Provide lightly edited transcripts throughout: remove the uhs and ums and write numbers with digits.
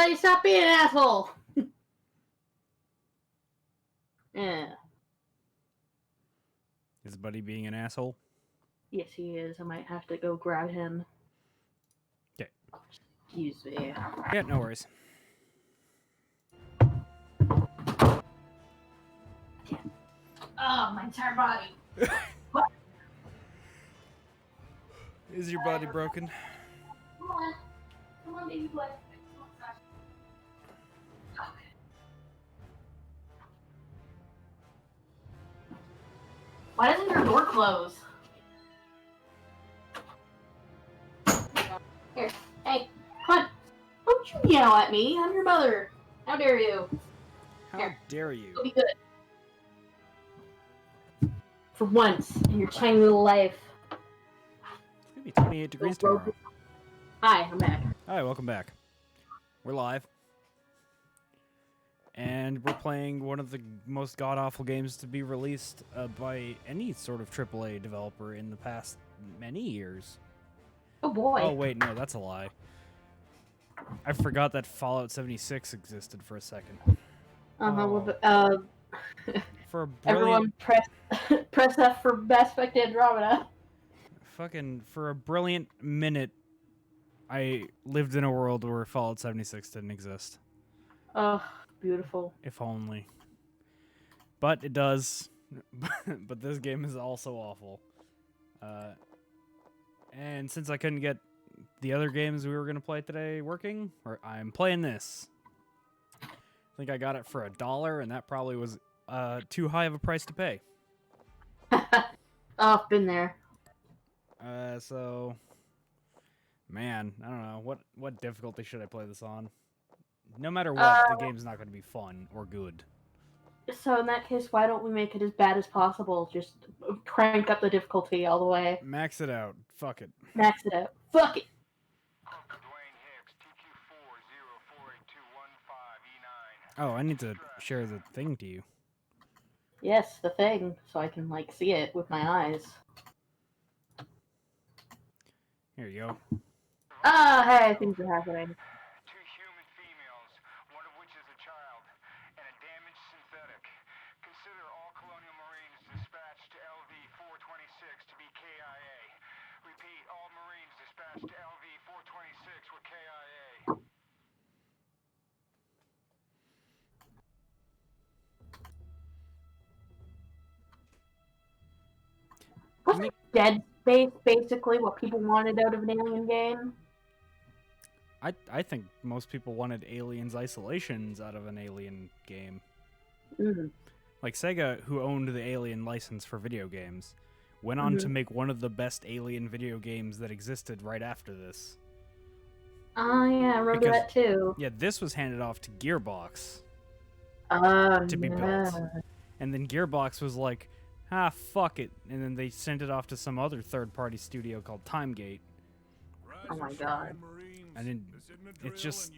buddy, stop being an asshole. Yeah. Is Buddy being an asshole? Yes, he is. I might have to go grab him. Okay. Excuse me. Yeah, no worries. Oh, my entire body. Is your body broken? Come on. Come on, baby boy. Okay. Why doesn't your door close? Here. Hey, come on. Don't you yell at me. I'm your mother. How dare you? How dare you? It'll be good. For once in your tiny little life. It's gonna be 28 degrees tomorrow. Hi, I'm back. Hi, welcome back. We're live. And we're playing one of the most god-awful games to be released by any sort of AAA developer in the past many years. Oh boy. Oh wait, no, that's a lie. I forgot that Fallout 76 existed for a second. For a brilliant... Everyone press F for Mass Effect Andromeda. For a brilliant minute, I lived in a world where Fallout 76 didn't exist. Oh, beautiful. If only. But it does. But this game is also awful. And since I couldn't get the other games we were going to play today working, I'm playing this. I think I got it for $1, and that probably was too high of a price to pay. Oh, been there. So, man, I don't know. What difficulty should I play this on? No matter what, the game's not going to be fun or good. So in that case, why don't we make it as bad as possible? Just crank up the difficulty all the way. Max it out. Fuck it. Max it out. Fuck it. Oh, I need to share the thing to you. Yes, the thing, so I can see it with my eyes. Here you go. Ah, hey, things are happening. Two human females, one of which is a child, and a damaged synthetic. Consider all Colonial Marines dispatched to LV-426 to be KIA. Repeat, all Marines dispatched to LV-426 were KIA. Wasn't Dead Space basically what people wanted out of an Alien game? I think most people wanted Aliens Isolations out of an Alien game. Mm-hmm. Like Sega, who owned the Alien license for video games, went on to make one of the best Alien video games that existed right after this. Oh, yeah, I remember that too. Yeah, this was handed off to Gearbox to be built. And then Gearbox was like, fuck it. And then they sent it off to some other third-party studio called Timegate. Oh my god. And it's just...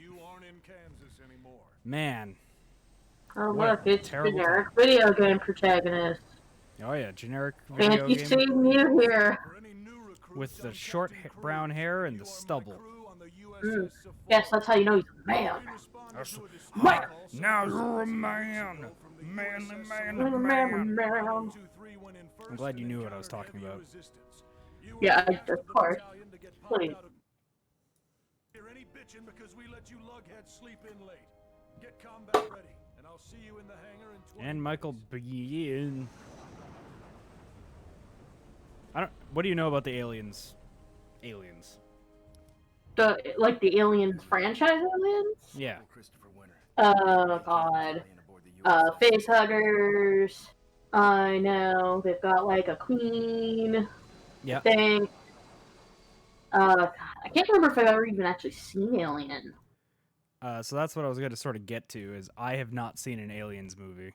Man. Oh look, it's generic video game protagonist. Oh yeah, generic video game. Fancy seeing you here. With the short brown hair and the stubble. Yes, that's how you know he's a man. Now you're a man. Man. I'm glad you knew what I was talking about. Yeah, of course. Please. Because we let you lugheads sleep in late. Get combat ready, and I'll see you in the hangar in 20 And Michael begin. What do you know about the Aliens? Aliens. The Aliens franchise Aliens? Yeah. Oh god. Face huggers. I know. They've got a queen thing. God, I can't remember if I've ever even actually seen Alien. So that's what I was going to sort of get to, is I have not seen an Aliens movie.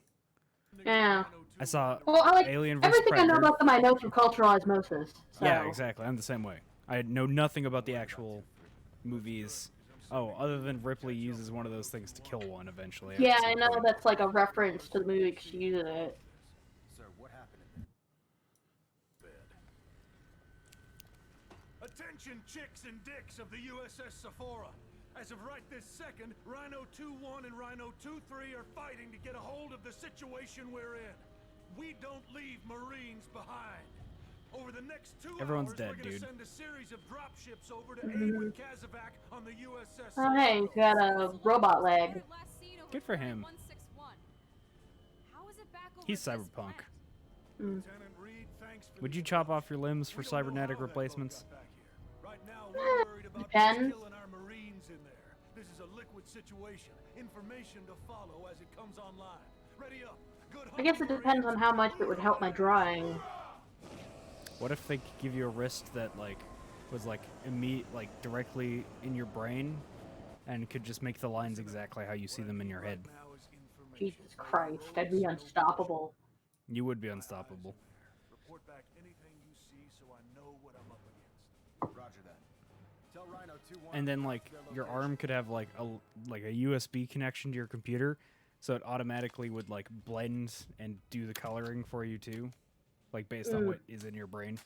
Yeah. I saw Alien vs. Everything Predator. I know about them I know from cultural osmosis. So. Yeah, exactly. I'm the same way. I know nothing about the actual movies. Oh, other than Ripley uses one of those things to kill one eventually. Yeah, I know that's a reference to the movie because she uses it. Sir, what happened in there? Bed. Attention chicks and dicks of the USS Sephora. As of right this second, Rhino 2-1 and Rhino 2-3 are fighting to get a hold of the situation we're in. We don't leave Marines behind. Over the next 2 Everyone's hours, dead, we're gonna dude. send a series of dropships over to aid with Kazovac on the USS. Oh, hey, he's got a robot leg. Good for him. He's cyberpunk. Lieutenant Reed, thanks for Would the you chop information. off your limbs for We don't know cybernetic how that boat replacements? got back here. Right now, we're worried about Depends. killing our Marines in there. This is a liquid situation. Information to follow as it comes online. Ready up. Good I guess it depends on how much it would help my drawing. What if they could give you a wrist that like was like directly in your brain, and could just make the lines exactly how you see them in your head? Jesus Christ, I'd be unstoppable. You would be unstoppable. Report back anything you see so I know what I'm up against. Roger that. Tell Rhino 2-1. And then like your arm could have like a USB connection to your computer, so it automatically would like blend and do the coloring for you too, like based on what is in your brain.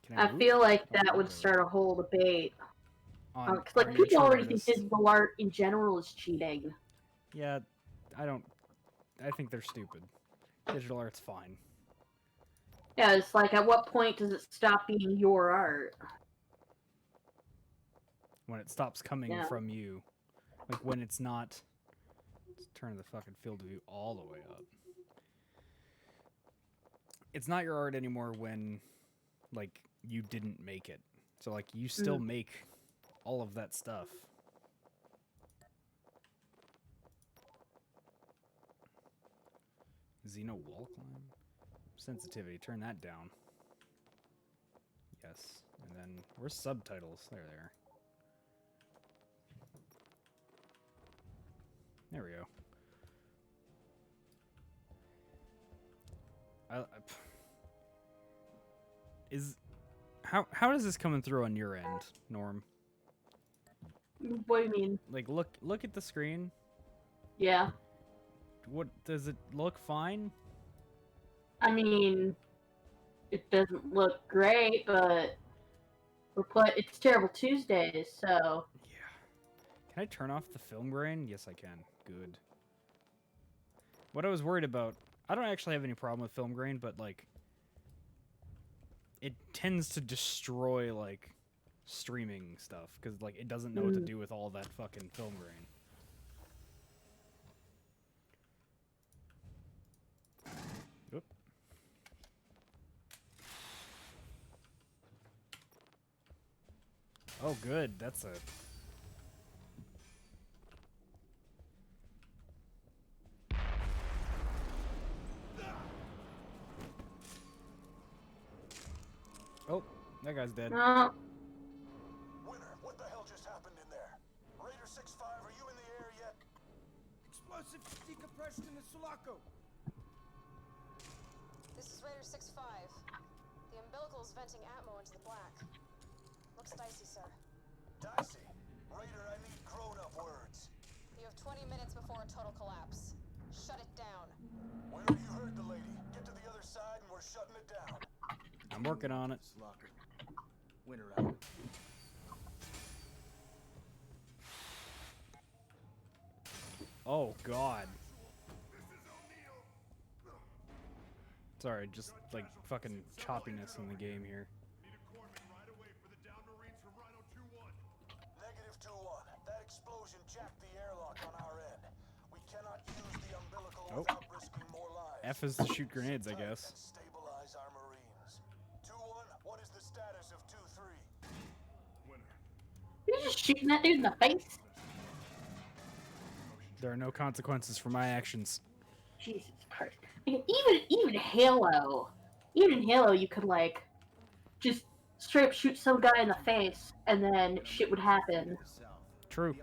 Can I move? feel like Oh, that would okay. start a whole debate. On Cause like miniature people already artists. think digital art in general is cheating. Yeah, I think they're stupid. Digital art's fine. Yeah, it's like at what point does it stop being your art? When it stops coming from you. Like when it's not... Let's turn the fucking field of view all the way up. It's not your art anymore when, like, you didn't make it. So, like, you still make all of that stuff. Xeno wall climb? Sensitivity, turn that down. Yes. And then, where's subtitles? There they are. There we go. How is this coming through on your end, Norm? What do you mean? Like, look at the screen. Yeah. What does it look fine? I mean, it doesn't look great, but it's Terrible Tuesdays, so. Yeah. Can I turn off the film grain? Yes, I can. Good. What I was worried about, I don't actually have any problem with film grain, but like, it tends to destroy like streaming stuff because like it doesn't know what to do with all that fucking film grain. Oop. Oh, good. That's a... Oh, that guy's dead. No. Winner, what the hell just happened in there? Raider 6-5, are you in the air yet? Explosive decompression in the Sulaco. This is Raider 6-5. The umbilical's venting atmo into the black. Looks dicey, sir. Dicey. Raider, I need grown-up words. You have 20 minutes before a total collapse. Shut it down. Winner, you heard the lady. Get to the other side and we're shutting it down. I'm working on it. Locker. Winter out. Oh, God. Sorry, just like fucking choppiness in the game here. Need a corpsman right away for the down Marines from Rhino 2-1. Negative 2-1. That explosion jacked the airlock on our end. We cannot use the umbilical without risking more lives. F is to shoot grenades, I guess. And stabilize our Marines. 2-1, what is the status of 2-3? Winner. You're just shooting that dude in the face? There are no consequences for my actions. Jesus Christ. Like, even Halo. Even in Halo, you could, like, just straight up shoot some guy in the face, and then shit would happen. True.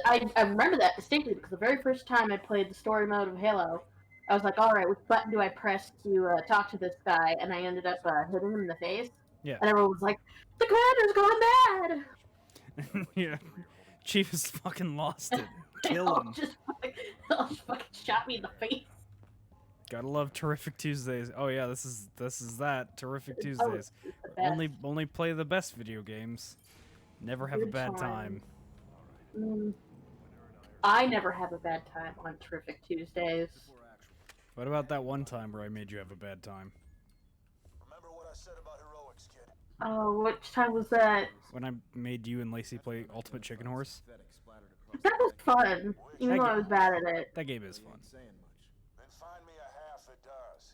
I remember that distinctly, because the very first time I played the story mode of Halo, I was like, alright, which button do I press to talk to this guy? And I ended up hitting him in the face. Yeah. And everyone was like, the commander's gone mad! Yeah. Chief has fucking lost it. They Kill all him. just fucking shot me in the face. Gotta love Terrific Tuesdays. Oh yeah, this is that Terrific Oh, Tuesdays. it's the best. Only play the best video games. Never have a Good bad time. I never have a bad time on Terrific Tuesdays. What about that one time where I made you have a bad time? Remember what I said about heroics, kid? Oh, which time was that? When I made you and Lacey play Ultimate Chicken Horse? That was fun, even though I was bad at it. That game is fun. Then find me a half that does.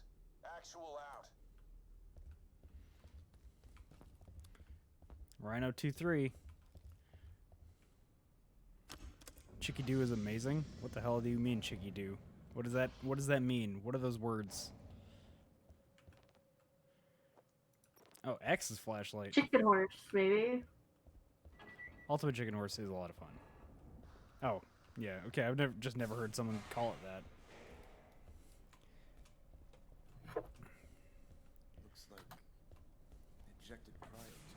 Actual out. Rhino 2-3. Chicky Doo is amazing? What the hell do you mean, Chicky Doo? What does that mean? What are those words? Oh, X is flashlight. Chicken Horse, maybe. Ultimate Chicken Horse is a lot of fun. Oh, yeah, okay, I've never heard someone call it that. Looks like ejected cryotunes.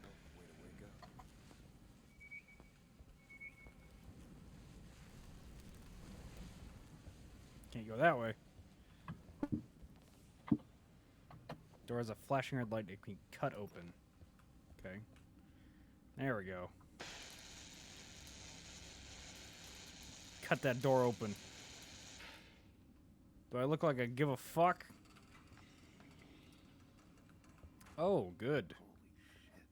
No way to wake up. Can't go that way. Door has a flashing red light it can cut open. Okay. There we go. Cut that door open. Do I look like I give a fuck? Oh, good. Holy shit.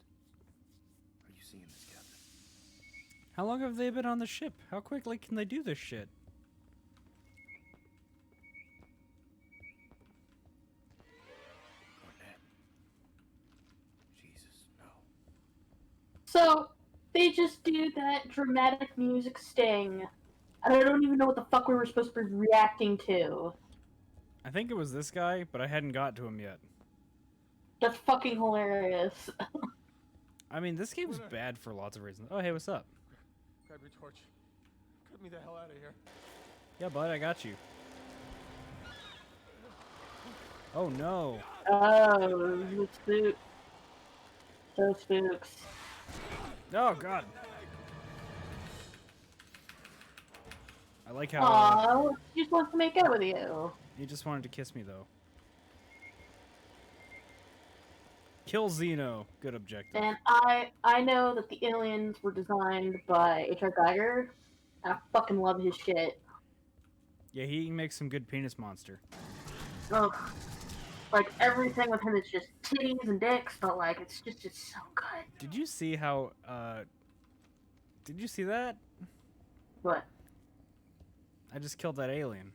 Are you seeing this, Captain? How long have they been on the ship? How quickly can they do this shit? Garnett. Jesus, no. So, they just do that dramatic music sting. And I don't even know what the fuck we were supposed to be reacting to. I think it was this guy, but I hadn't got to him yet. That's fucking hilarious. I mean, this game's bad for lots of reasons. Oh, hey, what's up? Grab your torch. Cut me the hell out of here. Yeah, bud, I got you. Oh, no. Oh, the spook. Those spooks. Oh, God. I like how... Aww, he just wants to make out with you. he just wanted to kiss me, though. Kill Xeno. Good objective. And I know that the aliens were designed by H.R. Geiger. I fucking love his shit. Yeah, he makes some good penis monster. Ugh. Like, everything with him is just titties and dicks, but, like, it's just so good. Did you see how, Did you see that? What? I just killed that alien.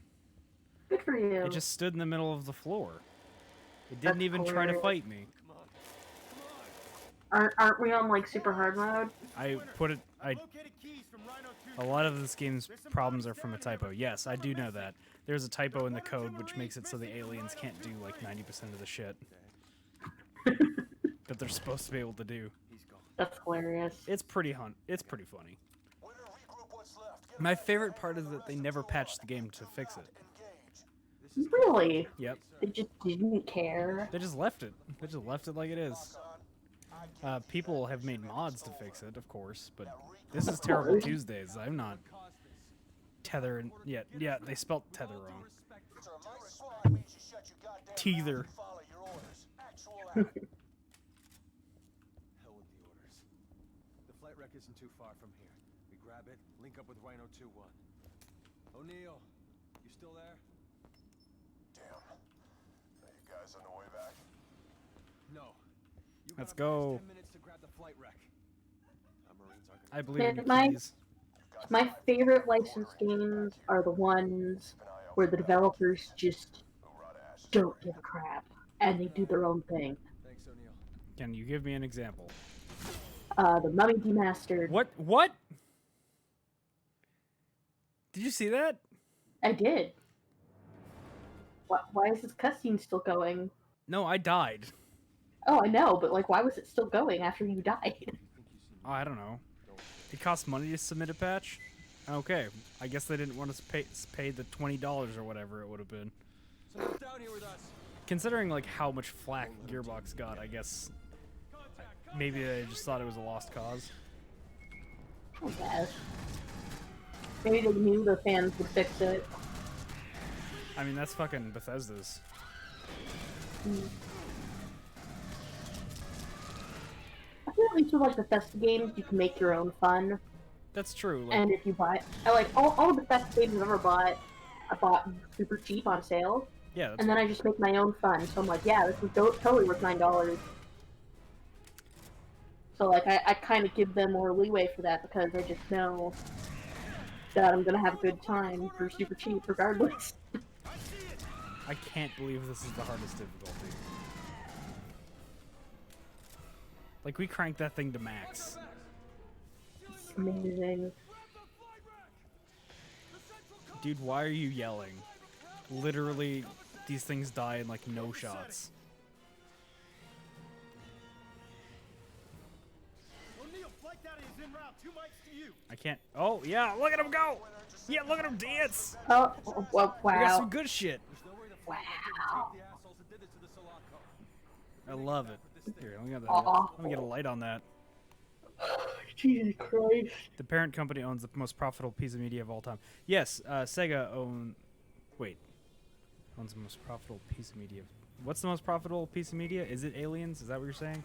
Good for you. It just stood in the middle of the floor. It didn't That's even try to hilarious. fight me. Aren't we on, like, super hard mode? I put it... A lot of this game's problems are from a typo. Yes, I do know that. There's a typo in the code which makes it so the aliens can't do like 90% of the shit that they're supposed to be able to do. That's hilarious. It's pretty funny. My favorite part is that they never patched the game to fix it. Really? Yep. They just didn't care. They just left it. They just left it like it is. People have made mods to fix it, of course, but this is Terrible Tuesdays. I'm not tether yet. Yeah, they spelt tether wrong. Teether. Hell with the orders. The flight wreck isn't too far from here. We grab it, link up with Rhino 2-1. O'Neal, you still there? Damn. Are you guys on the way back? No. You Let's got about go. 10 minutes to grab the flight wreck. Our Marines aren't gonna I believe in you, My- please. My favorite licensed games are the ones where the developers just don't give a crap and they do their own thing. Thanks, O'Neal. Can you give me an example? The Mummy Demastered. What? What? Did you see that? I did. Why is this cutscene still going? No, I died. Oh, I know, but like, why was it still going after you died? Oh, I don't know. It costs money to submit a patch? Okay, I guess they didn't want us to pay the $20 or whatever it would have been. Someone's down here with us. Considering like how much flack Gearbox got, I guess maybe they just thought it was a lost cause. I guess. Maybe they knew the fans would fix it. I mean, that's fucking Bethesda's. I feel at least with like Bethesda games, you can make your own fun. That's true. Like, And if you buy, I like all the Bethesda games I've ever bought, I bought super cheap on sale. yeah, that's And then I just make my own fun. So I'm like, yeah, this is totally worth $9. So like, I kind of give them more leeway for that because I just know that I'm gonna have a good time for super cheap regardless. I can't believe this is the hardest difficulty. Like, we cranked that thing to max. It's amazing. Dude, why are you yelling? Literally, these things die in like no shots. I can't. Oh, yeah, look at him go! Yeah, look at him dance! Oh, well, We got wow. some good shit. Wow. I love it. Here, let me get a light on that. Jesus Christ. The parent company owns the most profitable piece of media of all time. Yes, Sega owns the most profitable piece of media. What's the most profitable piece of media? Is it Aliens? Is that what you're saying?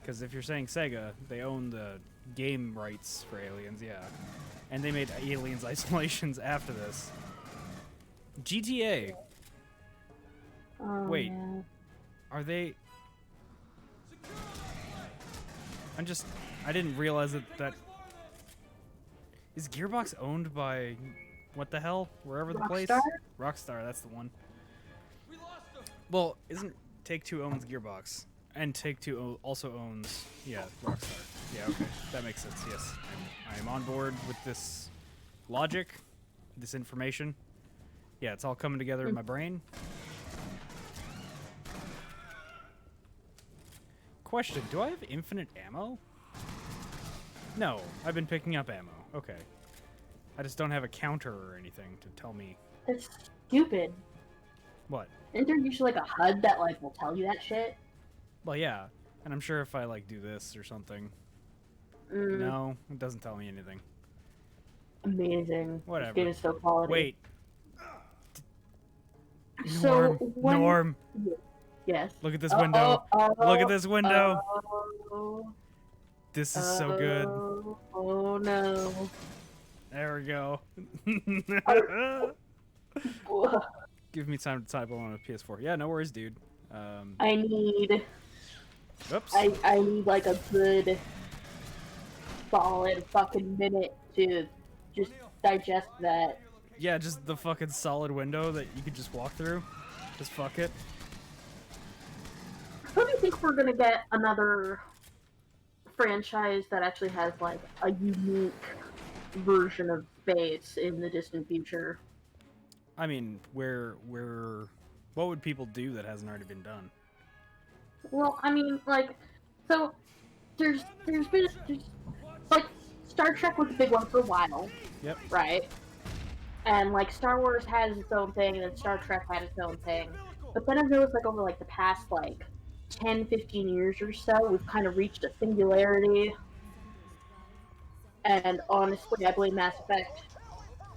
Because if you're saying Sega, they own the game rights for Aliens, yeah. And they made Aliens Isolations after this. GTA. Oh, Wait. man. Are they... I didn't realize that... Is Gearbox owned by... What the hell? Wherever the place? Rockstar, that's the one. Well, isn't Take-Two owns Gearbox? And Take-Two also owns... Yeah, Rockstar. Yeah, okay. That makes sense, yes. I am on board with this logic, this information. Yeah, it's all coming together in my brain. Question, do I have infinite ammo? No, I've been picking up ammo. Okay. I just don't have a counter or anything to tell me. That's stupid. What? Isn't there usually like a HUD that like will tell you that shit? Well, yeah. And I'm sure if I like do this or something. No, it doesn't tell me anything. Amazing. Whatever. This game is so quality. Wait. So Norm. Yes. Look at this window. Look at this window. This is so good. Oh no. There we go. Give me time to type on a PS4. Yeah, no worries, dude. I need. Oops. I need like a good, solid fucking minute to just digest that. Yeah, just the fucking solid window that you could just walk through. Just fuck it. Who do you think we're gonna get another franchise that actually has like a unique version of space in the distant future? I mean, what would people do that hasn't already been done? Well, I mean, like, so there's like Star Trek was a big one for a while. Yep. Right. And like Star Wars has its own thing, and then Star Trek had its own thing. But then I've noticed like over like the past like 10, 15 years or so, we've kind of reached a singularity. And honestly, I blame Mass Effect.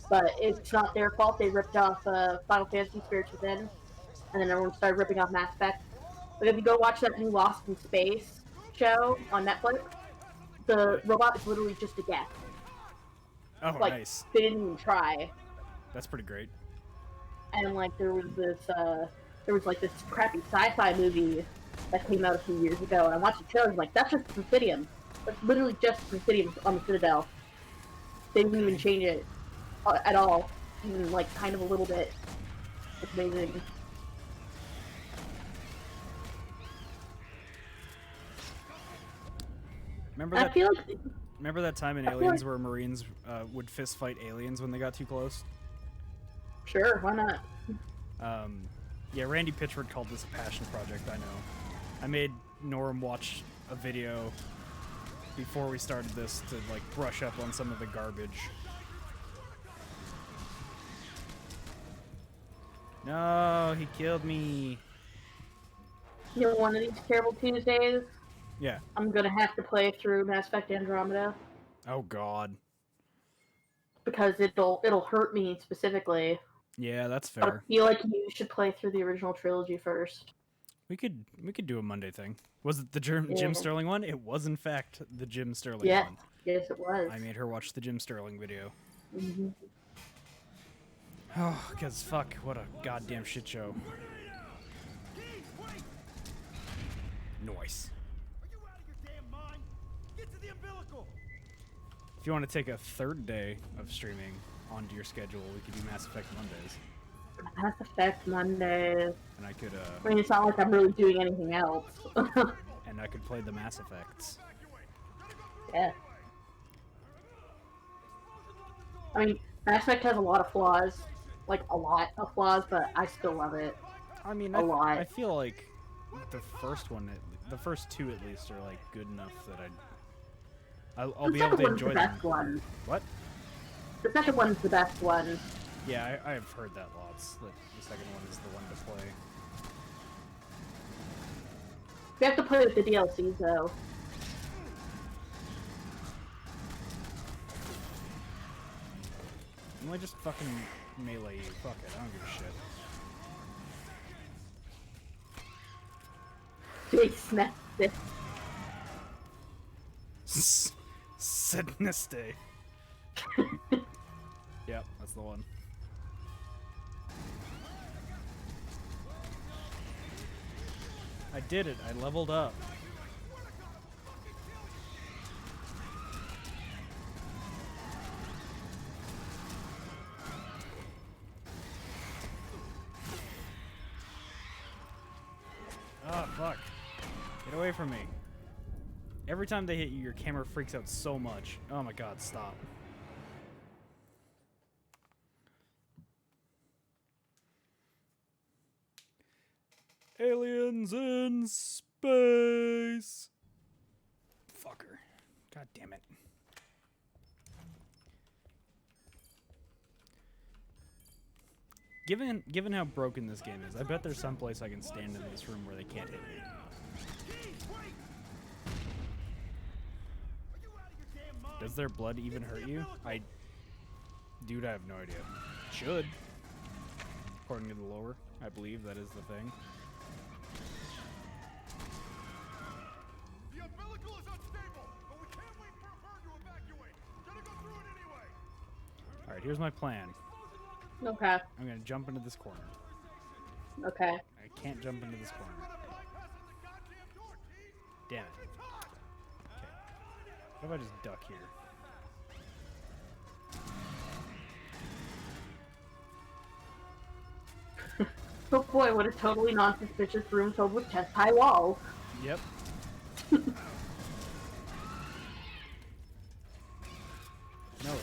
But it's not their fault. They ripped off Final Fantasy Spirits Within, and then everyone started ripping off Mass Effect. But if you go watch that new Lost in Space show on Netflix, the robot is literally just a guess. Oh, like, nice. They didn't even try. That's pretty great. And like there was this crappy sci-fi movie that came out a few years ago, and I watched the trailer and I was like, that's just Presidium. That's literally just Presidium on the Citadel. They didn't even change it at all. Even like kind of a little bit. It's amazing. Remember that time in Aliens where Marines would fist fight aliens when they got too close? Sure, why not? Yeah, Randy Pitchford called this a passion project, I know. I made Norm watch a video before we started this to, like, brush up on some of the garbage. No, he killed me. You know, one of these terrible Tuesdays, Yeah. I'm gonna have to play through Mass Effect Andromeda. Oh, God. Because it'll hurt me specifically. Yeah, that's I fair. feel like you should play through the original trilogy first. We could do a Monday thing. Was it the Jim Yeah. Sterling one? It was in fact the Jim Sterling Yeah. one. Yes, it was. I made her watch the Jim Sterling video. Mm-hmm. Oh, cause fuck, what a goddamn shit show. Nice. Are you out of your damn mind? Get to the umbilical! If you want to take a third day of streaming onto your schedule, we could do Mass Effect Mondays. Mass Effect Mondays. And I could I mean, it's not like I'm really doing anything else. and I could play the Mass Effects. Yeah. I mean, Mass Effect has a lot of flaws. Like, a lot of flaws, but I still love it. I mean, A lot. I feel like the first one, the first two at least, are like good enough that I'll be able to enjoy the them. best one. What? The second one's the best one. Yeah, I've heard that lots. That the second one is the one to play. You have to play with the DLCs though. I just fucking melee you. Fuck it, I don't give a shit. Big snap this. Sedneste. Yep, that's the one. I did it. I leveled up. Oh, fuck. Get away from me. Every time they hit you, your camera freaks out so much. Oh my god, stop. Aliens in space. Fucker. God damn it. Given how broken this game is, I bet there's some place I can stand in this room where they can't hit me. Does their blood even hurt you? Dude, I have no idea. Should. According to the lore, I believe that is the thing. The umbilical is unstable, but we can't wait for her to evacuate. Gotta go through it anyway. Alright, here's my plan. Okay. I'm gonna jump into this corner. Okay. I can't jump into this corner. Damn it. Okay. What if I just duck here? Oh boy, what a totally non-suspicious room filled with chest-high walls. Yep. No,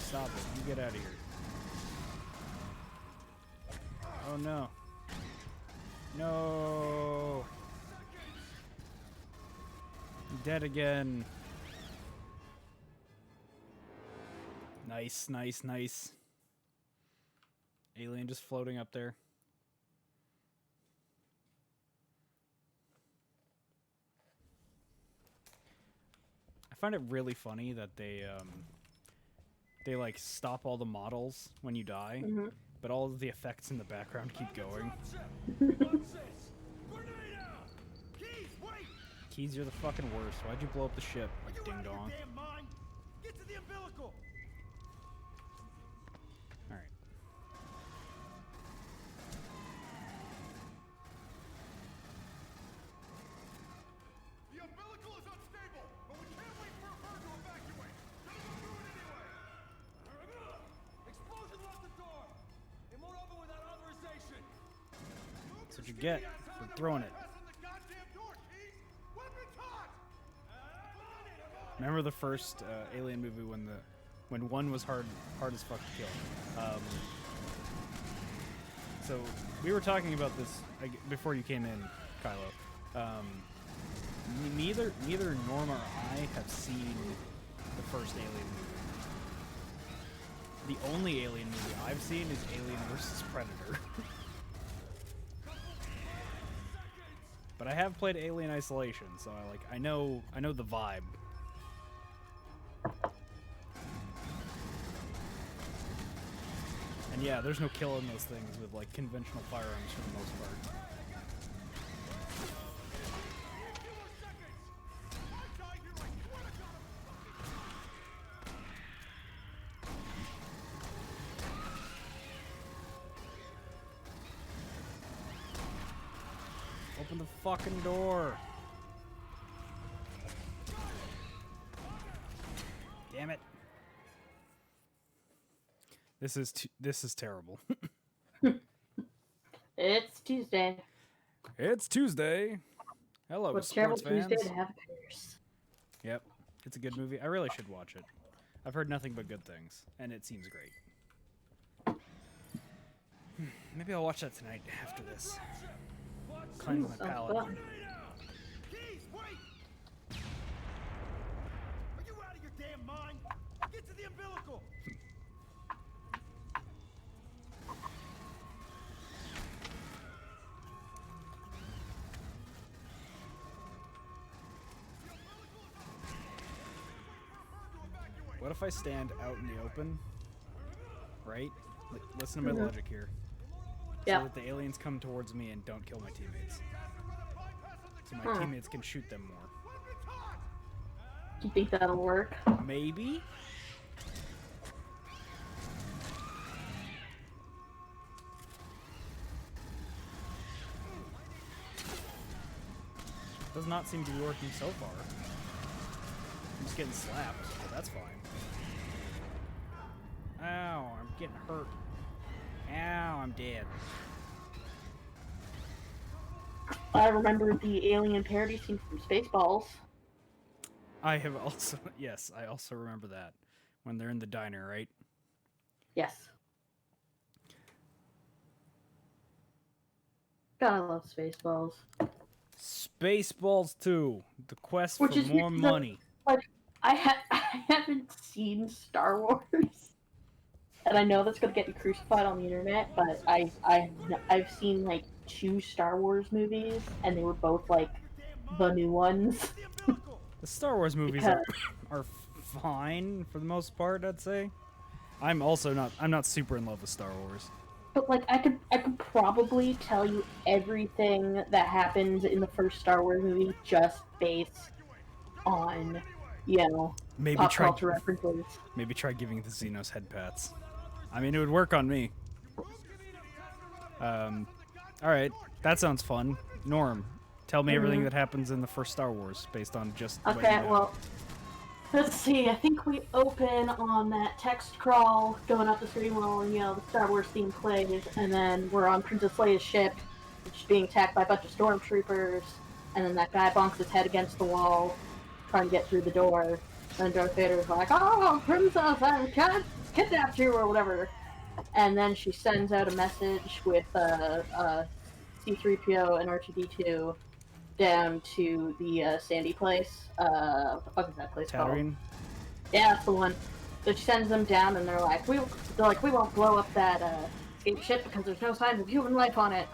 stop it. You get out of here. Oh no. No. I'm dead again. Nice, nice, nice. Alien just floating up there. I find it really funny that they like stop all the models when you die, but all of the effects in the background keep going. Keys, you're the fucking worst. Why'd you blow up the ship, like ding dong? Get to the umbilical! Alright. The umbilical is unstable, but we can't wait for her to evacuate. Gotta go through it anyway. Explosion locked the door! It won't open without authorization! That's what you get for throwing it. Remember the first Alien movie when one was hard as fuck to kill. So we were talking about this before you came in, Kylo. Neither Norma or I have seen the first Alien movie. The only Alien movie I've seen is Alien vs. Predator. But I have played Alien Isolation, so I know the vibe. And yeah, there's no killing those things with like conventional firearms for the most part. Open the fucking door. Damn it. This is terrible. It's Tuesday. It's Tuesday. Hello, What's sports terrible fans. Tuesday to have a curse? Yep, it's a good movie. I really should watch it. I've heard nothing but good things, and it seems great. Maybe I'll watch that tonight after this. Cleanse my palate. Fun. Keys, wait! Are you out of your damn mind? Get to the umbilical! What if I stand out in the open? Right? Like, listen to my logic here. Yeah. So that the aliens come towards me and don't kill my teammates. So my teammates can shoot them more. Do you think that'll work? Maybe? Does not seem to be working so far. I'm just getting slapped, but that's fine. Ow, I'm getting hurt. Ow, I'm dead. I remember the alien parody scene from Spaceballs. I have also, yes, I also remember that. When they're in the diner, right? Yes. God, I love Spaceballs. Spaceballs 2, the quest Which for is more weird, money. Like, I haven't seen Star Wars, and I know that's gonna get me crucified on the internet. But I've seen like 2 Star Wars movies, and they were both like the new ones. The Star Wars movies are fine for the most part, I'd say. I'm not super in love with Star Wars. But like I could probably tell you everything that happens in the first Star Wars movie just based on, pop culture references. Maybe try giving the Xenos head pats. I mean, it would work on me. Alright, that sounds fun. Norm, tell me everything that happens in the first Star Wars based on just what you know. Well, let's see. I think we open on that text crawl going up the stream while, the Star Wars theme plays, and then we're on Princess Leia's ship, which is being attacked by a bunch of stormtroopers, and then that guy bonks his head against the wall, trying to get through the door, and then Darth Vader's like, "Oh, Princess, I kidnapped you," or whatever, and then she sends out a message with C-3PO and R2-D2 down to the Sandy place. What the fuck is that place called? Yeah, that's the one. So she sends them down, and they're like, we won't blow up that escape ship because there's no signs of human life on it.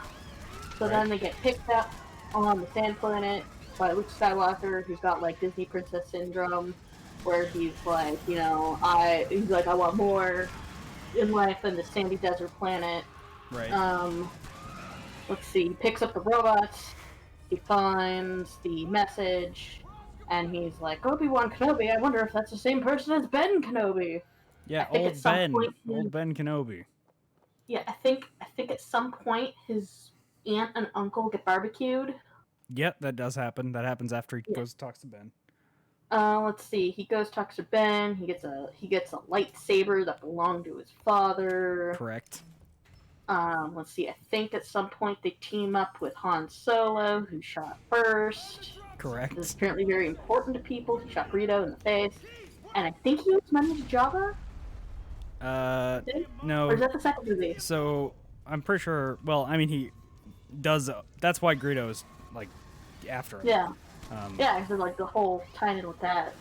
So then they get picked up on the sand planet by Luke Skywalker, who's got like Disney Princess syndrome, where he's like, I want more in life than the sandy desert planet. Right. Let's see. He picks up the robots. He finds the message, and he's like, Obi-Wan Kenobi, I wonder if that's the same person as Ben Kenobi. Yeah, old Ben Kenobi. Yeah, I think at some point his aunt and uncle get barbecued. Yep, that does happen. That happens after he goes and talks to Ben. Let's see. He goes talks to Ben. He gets a lightsaber that belonged to his father. Correct. Let's see. I think at some point they team up with Han Solo, who shot first. Correct. This is apparently very important to people. He shot Greedo in the face, and I think he was married to Jabba. No. Or is that the second movie? So I'm pretty sure. Well, I mean, he does. That's why Greedo is like after him. Yeah. Yeah, because like the whole tying in with that.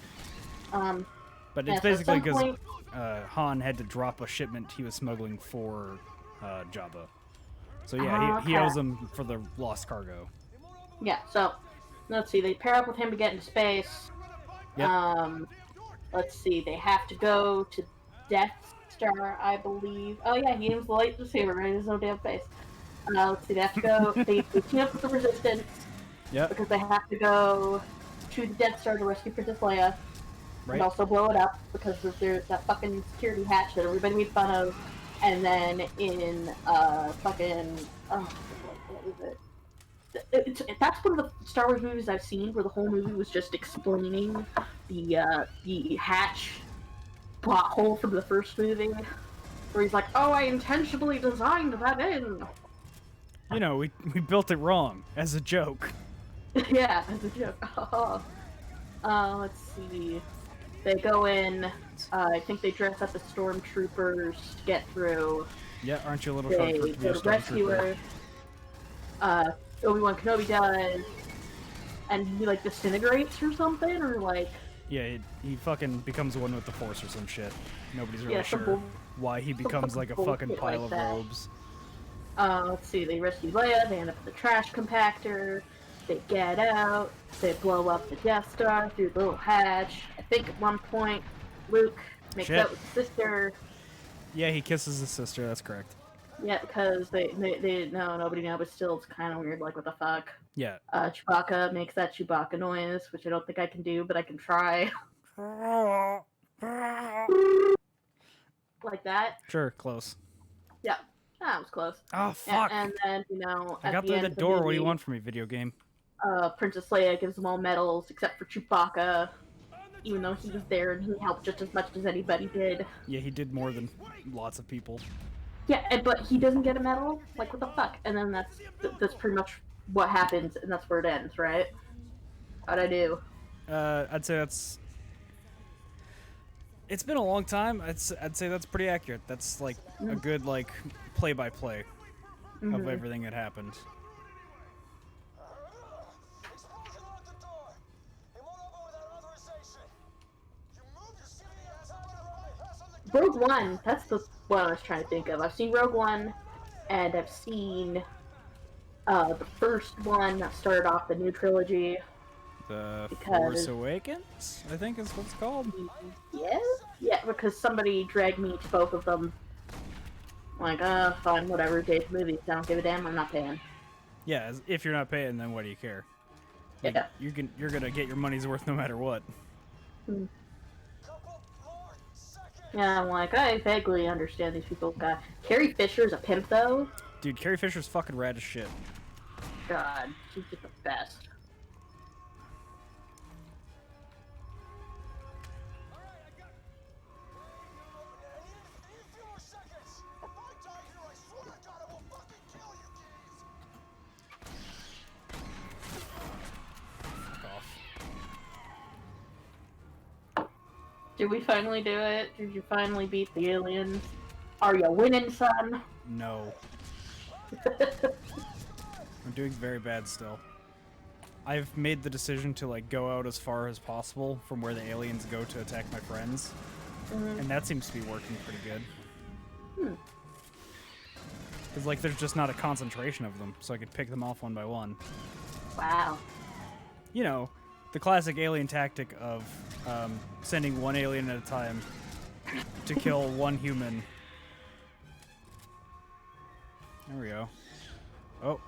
But it's basically because Han had to drop a shipment he was smuggling for Jabba. So yeah, he owes him for the lost cargo. Yeah. So let's see. They pair up with him to get into space. Yep. Let's see. They have to go to Death Star, I believe. Oh yeah, he aims the lightsaber right in his own damn face. Let's see, they have to go. They team up with the Resistance Yep. because they have to go to the Death Star to rescue Princess Leia. Right. And also blow it up because there's that fucking security hatch that everybody made fun of. And then in what was it? That's one of the Star Wars movies I've seen where the whole movie was just explaining the hatch plot hole from the first movie, where he's like, "Oh, I intentionally designed that in." You know, we built it wrong as a joke. Yeah, as a joke. Let's see. They go in. I think they dress up as stormtroopers to get through. Yeah, aren't you a little They short for it to be a go to rescue stormtrooper? her. Obi-Wan Kenobi does, and he like disintegrates or something, or like. Yeah, he fucking becomes one with the Force or some shit. Nobody's really Yeah, sure why he becomes like a fucking pile of robes. Let's see, they rescue Leia, they end up in the trash compactor, they get out, they blow up the Death Star through the little hatch. I think at one point, Luke makes out with his sister. Yeah, he kisses his sister, that's correct. Yeah, because they no, nobody knows, but still it's kind of weird, like, what the fuck? Yeah. Chewbacca makes that Chewbacca noise, which I don't think I can do, but I can try. Like that? Sure, close. Yeah, that was close. Oh, fuck! And then, you know, I at got the through end the of door, movie, what do you want from me, video game? Princess Leia gives them all medals except for Chewbacca, even though he was there and he helped just as much as anybody did. Yeah, he did more than lots of people. Yeah, but he doesn't get a medal? Like, what the fuck? And then that's pretty much what happens, and that's where it ends, right? How'd I do? I'd say that's... It's been a long time. I'd say that's pretty accurate. That's, like, a good, like, play-by-play of everything that happened. Explosion at the door! He won't open without authorization! You move, you're sitting on top of the right! Pass on the Rogue One, that's the one I was trying to think of. I've seen Rogue One, and I've seen the first one that started off the new trilogy. The Force Awakens, I think is what it's called. Yeah? Yeah, because somebody dragged me to both of them. Like, fine, whatever, Dave's movies, I don't give a damn, I'm not paying. Yeah, if you're not paying, then what do you care? Like, Yeah. You're gonna get your money's worth no matter what. Yeah, I'm like, I vaguely understand these people. God, Carrie Fisher's a pimp, though. Dude, Carrie Fisher's fucking rad as shit. God, she's just the best. Did we finally do it? Did you finally beat the aliens? Are you winning, son? No. I'm doing very bad still. I've made the decision to like go out as far as possible from where the aliens go to attack my friends. And that seems to be working pretty good. Because like there's just not a concentration of them, so I could pick them off one by one. Wow. You know, the classic alien tactic of sending one alien at a time to kill one human. There we go. Oh.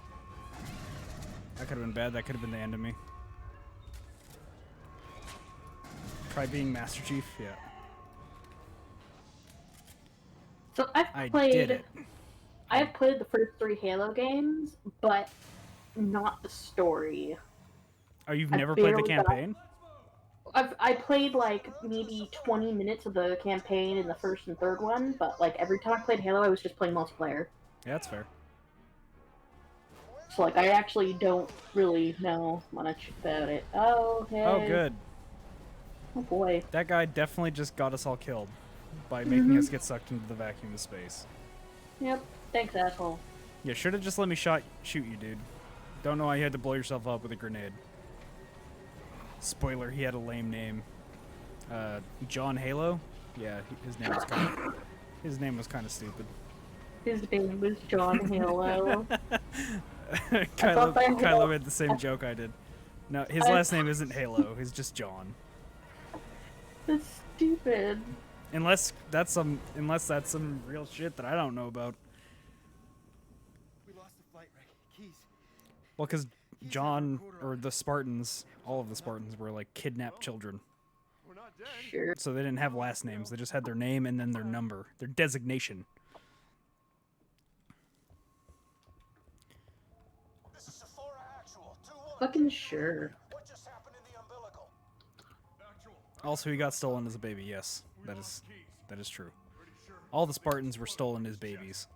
That could have been bad. That could have been the end of me. Try being Master Chief? Yeah. So I did it. I have played the first 3 Halo games, but not the story. Oh, you've never played the campaign? I played like maybe 20 minutes of the campaign in the first and third one, but like every time I played Halo, I was just playing multiplayer. Yeah, that's fair. So like I actually don't really know much about it. Oh, hey. Oh, good. Oh boy. That guy definitely just got us all killed by making us get sucked into the vacuum of space. Yep. Thanks, asshole. Yeah, should have just let me shoot you, dude. Don't know why you had to blow yourself up with a grenade. Spoiler, he had a lame name. John Halo? Yeah, his name was kind of stupid. His name was John Halo. Kylo had the same joke I did. No, his last name isn't Halo. He's just John. That's stupid. Unless that's some real shit that I don't know about. We lost the flight, Rick. Keys. Well, because John, or the Spartans, all of the Spartans were like kidnapped children. We're not dead. Sure. So they didn't have last names. They just had their name and then their number, their designation. This is Sephora Actual. 2-1. Fucking sure. What just happened in the umbilical? Also, he got stolen as a baby. Yes, that is true. All the Spartans were stolen as babies,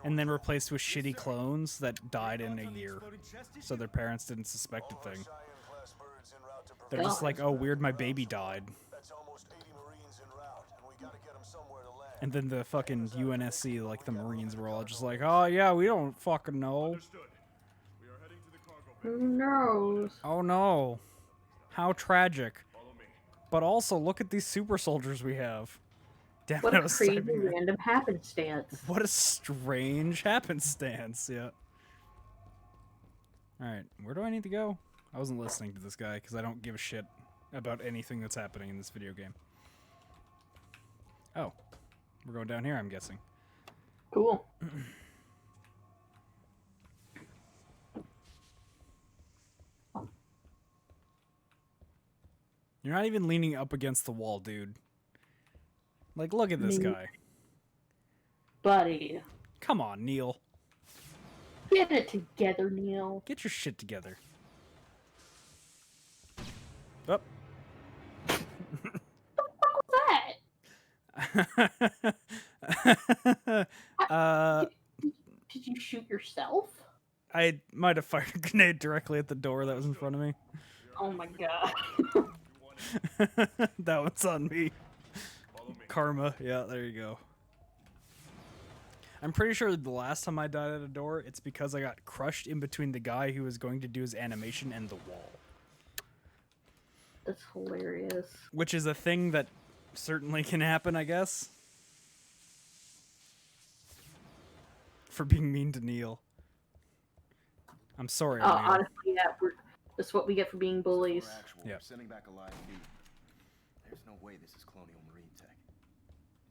and then replaced with shitty clones that died in a year, so their parents didn't suspect a thing. Cheyenne-class birds en route to They're just like, oh, weird, my baby died. That's almost 80 Marines en route, and we gotta get them somewhere to land. And then the fucking UNSC, like the Marines, were all just like, oh yeah, we don't fucking know. Understood. We are heading to the cargo bay. Who knows? Oh no, how tragic. Follow me. But also, look at these super soldiers we have. Damn What it, I a was crazy typing that. random happenstance. What a strange happenstance, yeah. Alright, where do I need to go? I wasn't listening to this guy, because I don't give a shit about anything that's happening in this video game. Oh. We're going down here, I'm guessing. Cool. You're not even leaning up against the wall, dude. Like, look at this guy. Buddy. Come on, Neil. Get it together, Neil. Get your shit together. Oh. That? Did you shoot yourself? I might have fired a grenade directly at the door that was in front of me. Oh my god. That one's on me. Karma. Yeah, there you go. I'm pretty sure the last time I died at a door, it's because I got crushed in between the guy who was going to do his animation and the wall. That's hilarious. Which is a thing that certainly can happen, I guess. For being mean to Neil. I'm sorry, Neil. Honestly, yeah, that's what we get for being bullies. Yeah. Sending back a live feed. There's no way this is Colonial Marine tech.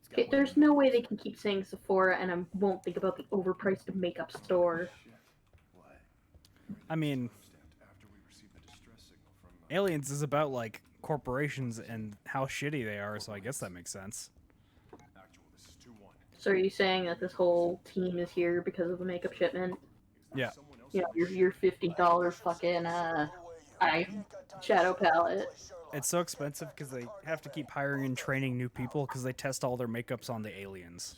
It's got Okay, there's no way they can keep saying Sephora and I won't think about the overpriced makeup store. What? I mean, After we received the distress signal from Aliens is about, like, corporations and how shitty they are, so I guess that makes sense. Actual, this is 2-1. So are you saying that this whole team is here because of the makeup shipment? Yeah. You know, your $50 fucking shadow palette. It's so expensive because they have to keep hiring and training new people because they test all their makeups on the aliens.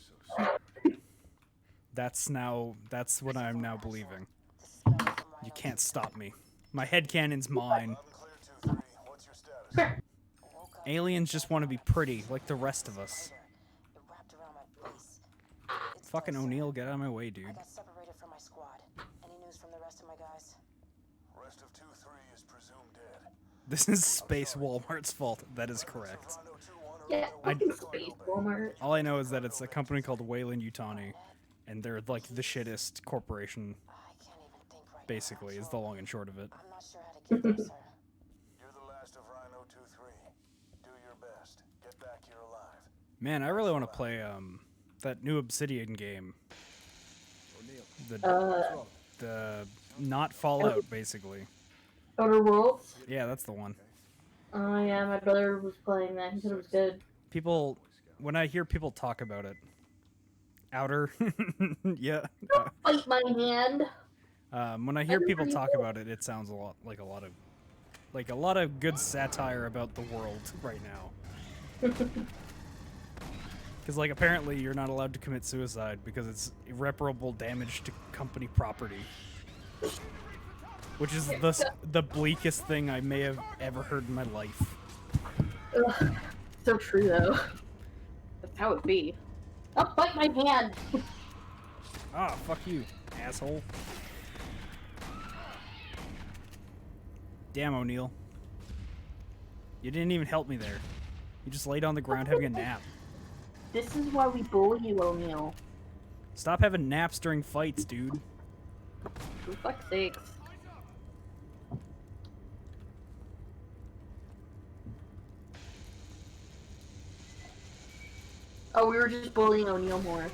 That's what I'm now believing. You can't stop me. My headcanon's mine. What's your status? Aliens just want to be pretty, like the rest of us. Fucking O'Neill, get out of my way, dude. I got separated from my squad. Any news from the rest of my guys? Rest of 2-3 is presumed dead. This is Space Walmart's fault. That is correct. Yeah, fucking Space Walmart. All I know is that it's a company called Wayland Yutani, and they're like the shittest corporation, I can't even think right basically, is the long and short of it. now. I'm not sure how to get there, sir. You're the last of Rhino 2-3. Do your best. Get back here alive. Man, I really want to play that new Obsidian game. The not Fallout, basically. Outer Worlds? Yeah, that's the one. Oh yeah, my brother was playing that. He said it was good. People, when I hear people talk about it, Outer, yeah. Bite my hand. When I hear people talk about it, it sounds like a lot of good satire about the world right now. Because, like, apparently you're not allowed to commit suicide because it's irreparable damage to company property. Which is the bleakest thing I may have ever heard in my life. Ugh, so true, though. That's how it be. Oh, bite my hand! Ah, fuck you, asshole. Damn, O'Neill. You didn't even help me there. You just laid on the ground having a nap. This is why we bully you, O'Neill. Stop having naps during fights, dude. For fuck's sakes. Oh, we were just bullying O'Neill more.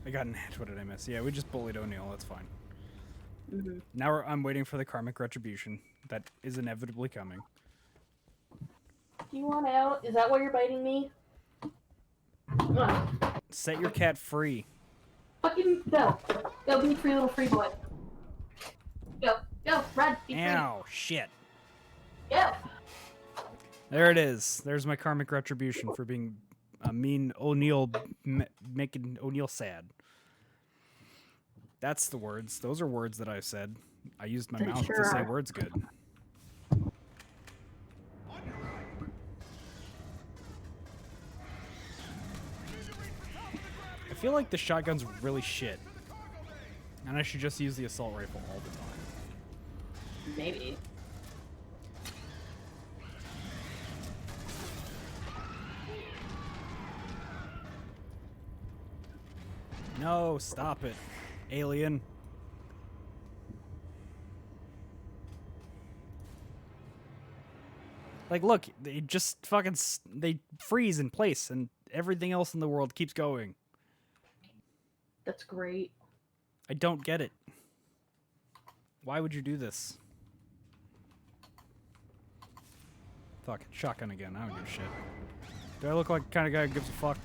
I got an edge. What did I miss? Yeah, we just bullied O'Neill. That's fine. Mm-hmm. Now I'm waiting for the karmic retribution that is inevitably coming. Do you want out? Is that why you're biting me? Ugh. Set your cat free. Fucking go. Go be free little free boy. Go. Go. Run. Be free. Ow, shit. Go. There it is. There's my karmic retribution for being a mean O'Neill, making O'Neill sad. That's the words. Those are words that I said. I used my They mouth sure to say are. words good. I feel like the shotgun's really shit. And I should just use the assault rifle all the time. Maybe. No, stop it. Alien. Like, look, they just fucking they freeze in place, and everything else in the world keeps going. That's great. I don't get it. Why would you do this? Fuck, shotgun again. I don't give a shit. Do I look like the kind of guy who gives a fuck?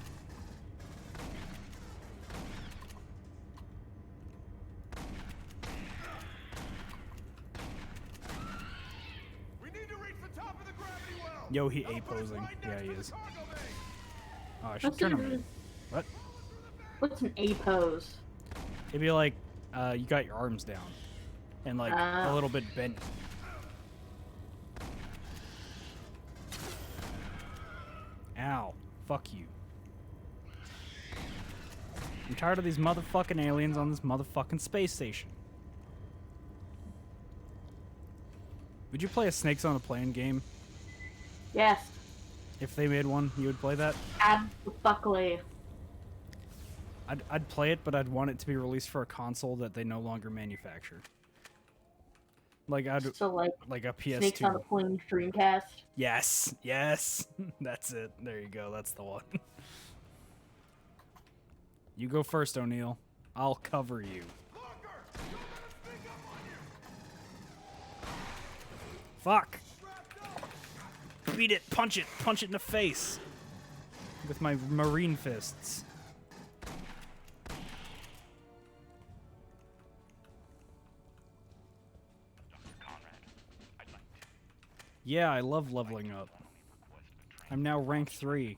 Yo, he A-posing. Yeah, he is. Oh, I should What's turn an, him. What? what's an A pose? It'd be like, you got your arms down. And like, a little bit bent. Ow. Fuck you. I'm tired of these motherfucking aliens on this motherfucking space station. Would you play a Snakes on a Plane game? Yes. If they made one, you would play that? Absolutely. I'd play it, but I'd want it to be released for a console that they no longer manufacture. Like So like a PS2. Snakes on a Plane Dreamcast. Yes, yes, that's it. There you go. That's the one. You go first, O'Neill. I'll cover you. Fuck. Beat it. Punch it. Punch it in the face. With my marine fists. Yeah, I love leveling up. I'm now rank 3.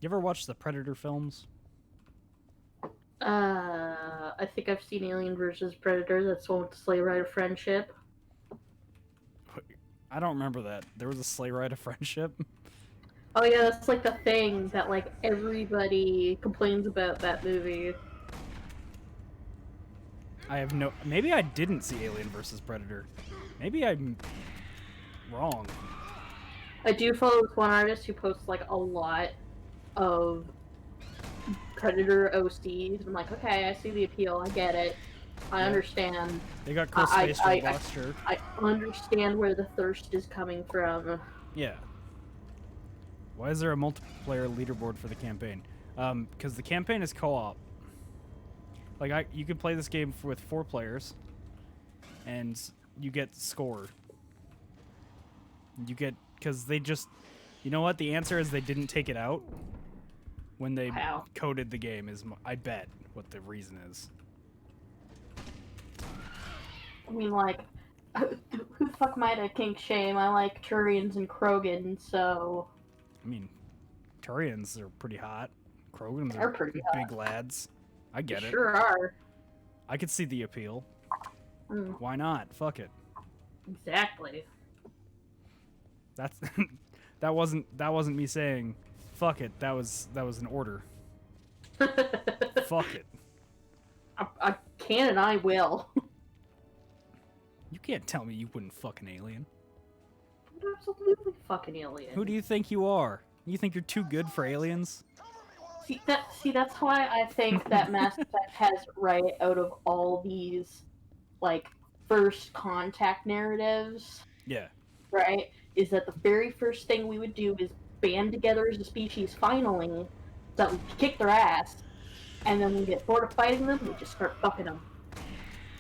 You ever watch the Predator films? I think I've seen Alien vs. Predator. That's the one with the sleigh ride of friendship. I don't remember that. There was a sleigh ride of friendship? Oh yeah, that's like the thing that like everybody complains about that movie. I have no... Maybe I didn't see Alien vs. Predator. Maybe I'm wrong. I do follow this one artist who posts like a lot of Predator OCs. I'm like, okay, I see the appeal. I get it. I understand. They got cool space robots, sure. I understand where the thirst is coming from. Yeah. Why is there a multiplayer leaderboard for the campaign? Because the campaign is co-op. Like, you can play this game with 4 players, and you get score. You get... Because they just... You know what? The answer is they didn't take it out when they coded the game, is I bet what the reason is. I mean, like, who the fuck am I to kink shame? I like Turians and Krogan, so... I mean, Turians are pretty hot. Krogans They're are pretty big lads. I get it. Sure are. I could see the appeal. Mm. Why not? Fuck it. Exactly. That's that wasn't me saying fuck it. That was an order. Fuck it. I can and I will. You can't tell me you wouldn't fuck an alien. Absolutely fucking alien. Who do you think you are? You think you're too good for aliens? That's why I think that Mass Effect has right out of all these, like, first contact narratives. Yeah. Right? Is that the very first thing we would do is band together as a species finally, so that we kick their ass, and then when we get bored of fighting them, we just start fucking them.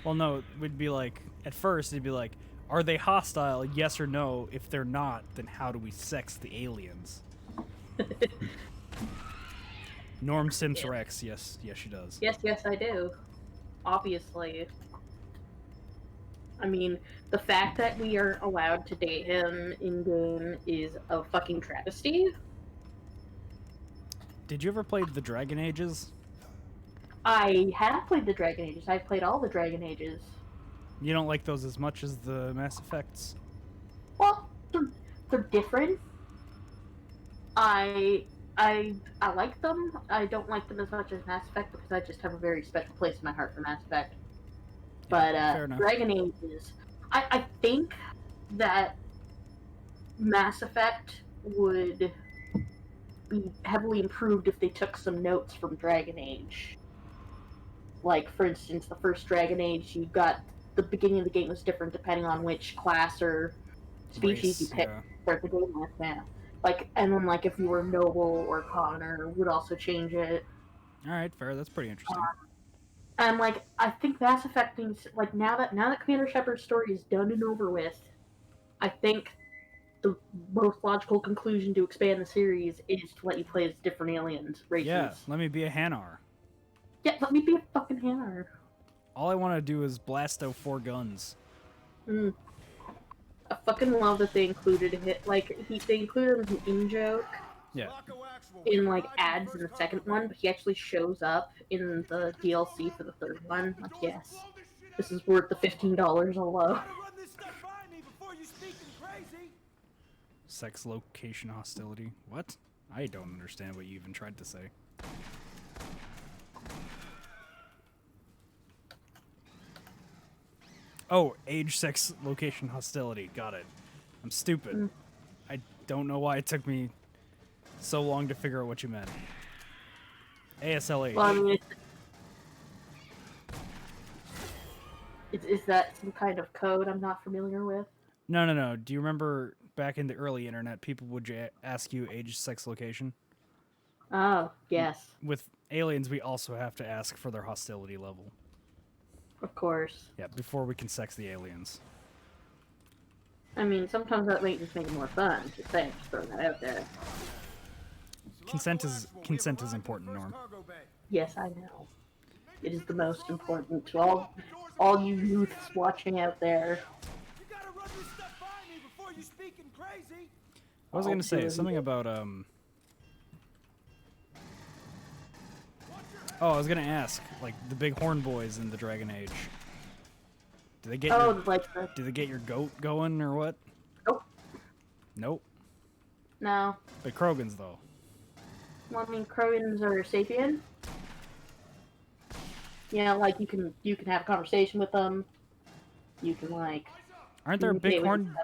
Well, no, it would be like, at first, it'd be like, are they hostile? Yes or no. If they're not, then how do we sex the aliens? Norm Sims Rex, yes, she does. Yes, I do. Obviously. I mean, the fact that we aren't allowed to date him in-game is a fucking travesty. Did you ever play the Dragon Ages? I have played the Dragon Ages. I've played all the Dragon Ages. You don't like those as much as the Mass Effects? Well, they're different. I like them. I don't like them as much as Mass Effect because I just have a very special place in my heart for Mass Effect. But Dragon Ages, I think that Mass Effect would be heavily improved if they took some notes from Dragon Age. Like, for instance, the first Dragon Age, you got the beginning of the game was different depending on which class or species you picked to start the game with. Yeah. Like, and then like if you were noble or commoner, would also change it. All right, fair. That's pretty interesting. And like, I think Mass Effect needs, like, now that Commander Shepard's story is done and over with, I think the most logical conclusion to expand the series is to let you play as different aliens races. Yeah, let me be a Hanar. Yeah, let me be a fucking Hanar. All I want to do is blast out 4 guns. I fucking love that they included it. Like, they included him as an in-joke. Yeah. In, like, ads in the second one, but he actually shows up in the DLC for the third one. Like, yes, this is worth the $15 alone. Sex location hostility. What? I don't understand what you even tried to say. Oh, age, sex, location, hostility. Got it. I'm stupid. I don't know why it took me so long to figure out what you meant. ASLH. Well, I mean, is that some kind of code I'm not familiar with? No. Do you remember back in the early internet, people would ask you age, sex, location? Oh, yes. With aliens, we also have to ask for their hostility level. Of course. Yeah, before we can sex the aliens. I mean, sometimes that makes it more fun. Just saying, just throwing that out there. Consent is important, Norm. Yes, I know. It is the most important to all you youths watching out there. I was gonna say something about Oh, I was gonna ask, like the big horn boys in the Dragon Age. Do they get do they get your goat going or what? Nope. Nope. No. But Krogans though. Well, I mean, Krogans are sapient. Yeah, like you can have a conversation with them. You can like. Aren't there big horn?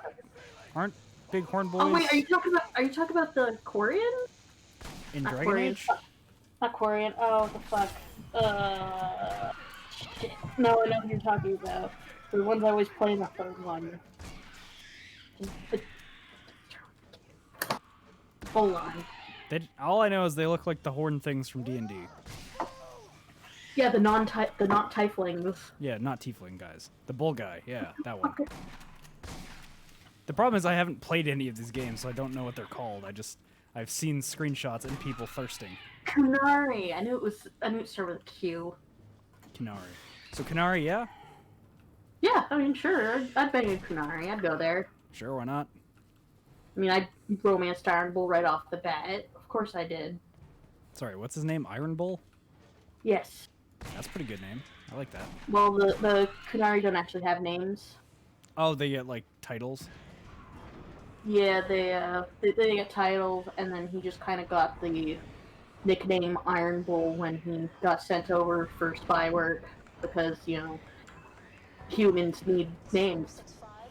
Aren't big horn boys? Oh wait, are you talking about the Quarian? In Dragon Age? Not Quarian. Oh, the fuck. Shit. No, I know who you're talking about. The ones I always play in the third one. Hold on. All I know is they look like the horn things from D&D. Yeah, the not tieflings. Yeah, not tiefling guys. The bull guy. Yeah, that one. Okay. The problem is I haven't played any of these games, so I don't know what they're called. I've seen screenshots and people thirsting. Kunari. I knew it started with a Q. Kunari. So Kunari, yeah? Yeah, I mean, sure. I'd bang a Kunari. I'd go there. Sure, why not? I mean, I romanced Iron Bull right off the bat. Of course I did. Sorry, what's his name? Iron Bull? Yes. That's a pretty good name. I like that. Well, the Kunari don't actually have names. Oh, they get, like, titles? Yeah, they get titles, and then he just kind of got the nickname Iron Bull when he got sent over for spy work, because, you know, humans need names.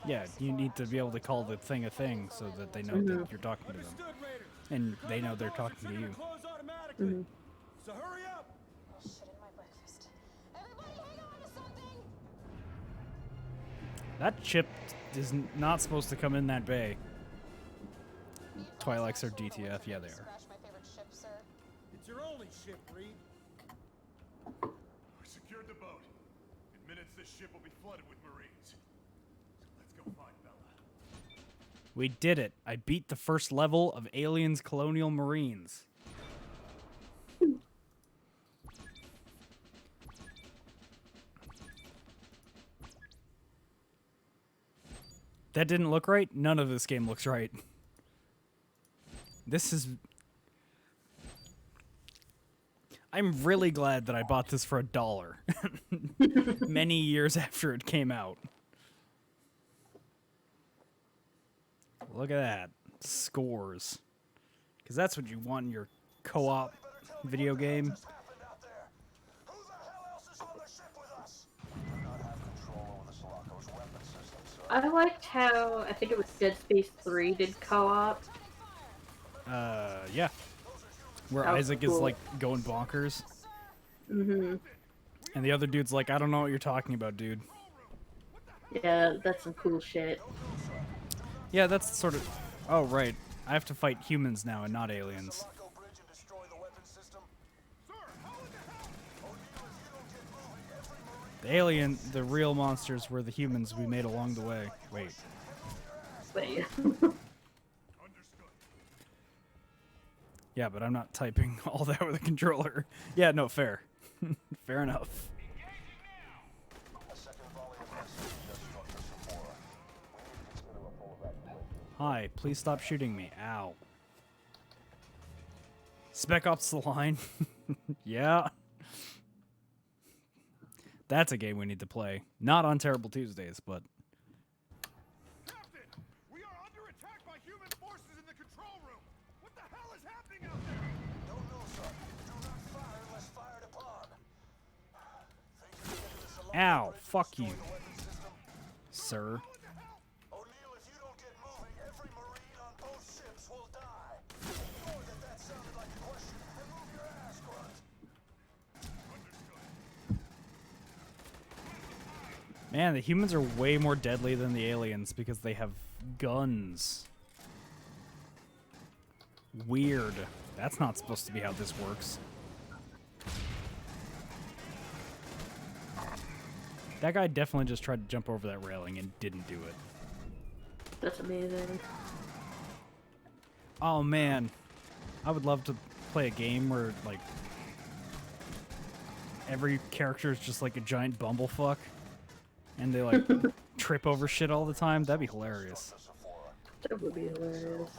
Yeah, you need to be able to call the thing a thing so that they know that you're talking to them. Understood, Raiders. And they know they're talking to Ships are you. gonna close automatically. So hurry up. Oh, shit in my breakfast. Everybody hang on to something! That ship is not supposed to come in that bay. Twi'leks are DTF, yeah they are. Scratch my favorite ship, sir. It's your only ship, Reed. We secured the boat. In minutes, this ship will be flooded with Marines. So let's go find Bella. We did it. I beat the first level of Aliens Colonial Marines. That didn't look right? None of this game looks right. This is... I'm really glad that I bought this for $1 many years after it came out. Look at that. Scores. Because that's what you want in your co-op video game. Just happened out there. Who the hell else is on the ship with us? We do not have control over the Sulaco's weapon system, sir. I liked how, I think it was Dead Space 3 did co-op. Yeah. Where That was Isaac cool. is, like, going bonkers. Mm-hmm. And the other dude's like, I don't know what you're talking about, dude. Yeah, that's some cool shit. Yeah, that's sort of... Oh, right. I have to fight humans now and not aliens. Sulaco bridge and destroy the weapon system. Sir, how in the hell? O'Neill, if you don't get moving, every Marine The alien, the real monsters were the humans we made along the way. Wait. Wait. Understood. Yeah, but I'm not typing all that with a controller. Yeah, no, fair. Fair enough. A second volley of missiles just struck the Samora. We need to consider a full evacuation. Hi, please stop shooting me. Ow. Spec Ops The Line. Yeah. That's a game we need to play. Not on Terrible Tuesdays, but... Captain, we are under attack by human forces in the control room. What the hell is happening out there? Don't know, sir. Do not fire unless fired upon. Think you can get to the Sulaco Ow, bridge and fuck destroy you, the weapon system? sir. O'Neill, if you don't get moving, every Marine on both ships will die. Ignore that sounded like a question and move your ass, Grunt. Man, the humans are way more deadly than the aliens because they have guns. Weird. That's not supposed to be how this works. That guy definitely just tried to jump over that railing and didn't do it. That's amazing. Oh man, I would love to play a game where like every character is just like a giant bumblefuck and they like trip over shit all the time. That'd be hilarious. That would be hilarious.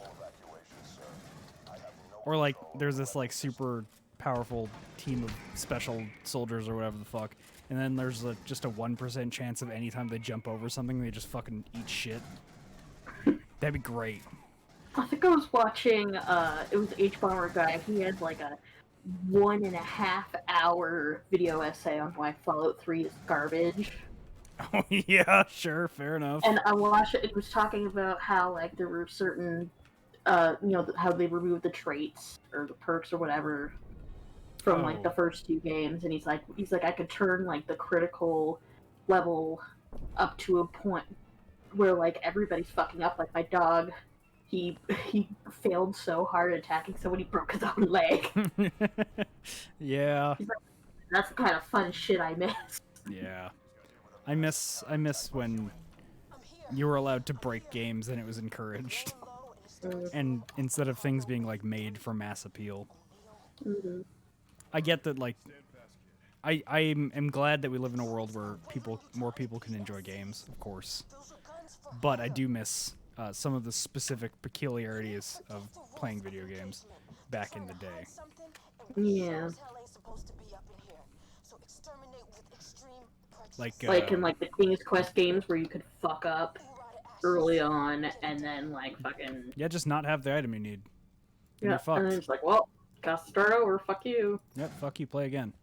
Or like there's this like super powerful team of special soldiers or whatever the fuck, and then there's just a 1% chance of any time they jump over something they just fucking eat shit. That'd be great. I think I was watching, it was H-Bomber Guy. He had like a 1.5 hour video essay on why Fallout 3 is garbage. Oh yeah, sure, fair enough. And I watched it, it was talking about how like there were certain, how they removed the traits or the perks or whatever from like the first two games, and he's like, I could turn like the critical level up to a point where like everybody's fucking up. Like my dog, he failed so hard attacking someone he broke his own leg. Yeah. He's like, that's the kind of fun shit I miss. Yeah. I miss when you were allowed to break games and it was encouraged. And instead of things being like made for mass appeal. Mm-hmm. I get that like I am glad that we live in a world where more people can enjoy games, of course. But I do miss some of the specific peculiarities of playing video games back in the day. Yeah. Like in like the King's Quest games where you could fuck up early on and then like fucking yeah, just not have the item you need. And you're fucked. and then it's like, well, gotta start over. Fuck you. Yep, fuck you. Play again.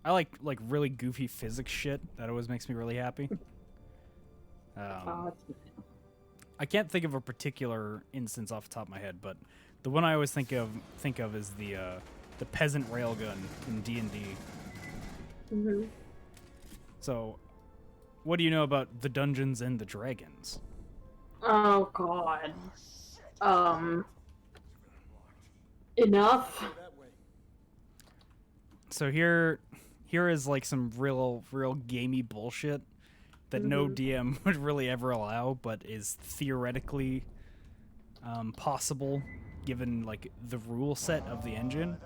I like really goofy physics shit. That always makes me really happy. I can't think of a particular instance off the top of my head, but the one I always think of is the peasant railgun in D&D. Mm-hmm. So, what do you know about the Dungeons and the Dragons? Oh God. Enough. So here is like some real gamey bullshit that no DM would really ever allow, but is theoretically possible given like the rule set of the engine,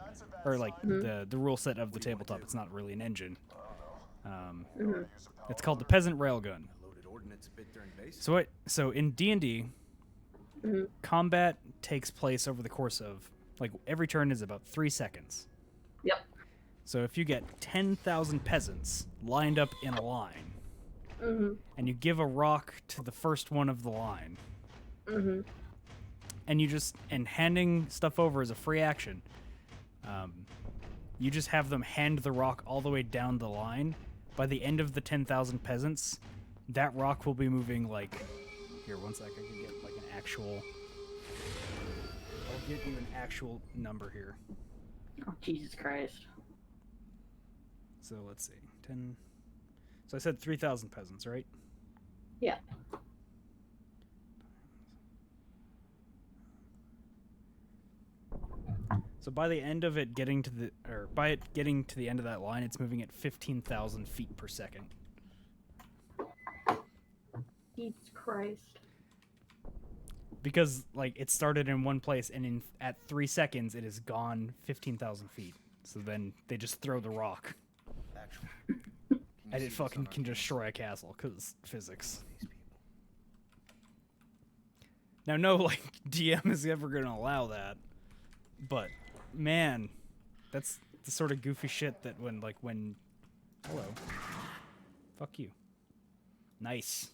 or like the rule set of the tabletop. It's not really an engine. It's called the peasant railgun. So in D&D, combat takes place over the course of like every turn is about 3 seconds. Yep. So if you get 10,000 peasants lined up in a line, and you give a rock to the first one of the line, and handing stuff over is a free action, you just have them hand the rock all the way down the line. By the end of the 10,000 peasants, that rock will be moving like... Here, 1 second, I can get like an actual... I'll get you an actual number here. Oh, Jesus Christ. So let's see, 10... So I said 3,000 peasants, right? Yeah. So by the end of it getting to the... Or by it getting to the end of that line, it's moving at 15,000 feet per second. Jesus Christ. Because, like, it started in one place, and at 3 seconds, it is gone 15,000 feet. So then they just throw the rock. And it fucking can destroy a castle, because physics. Now, no, like, DM is ever going to allow that. But, man, that's the sort of goofy shit that when... Hello. Fuck you. Nice.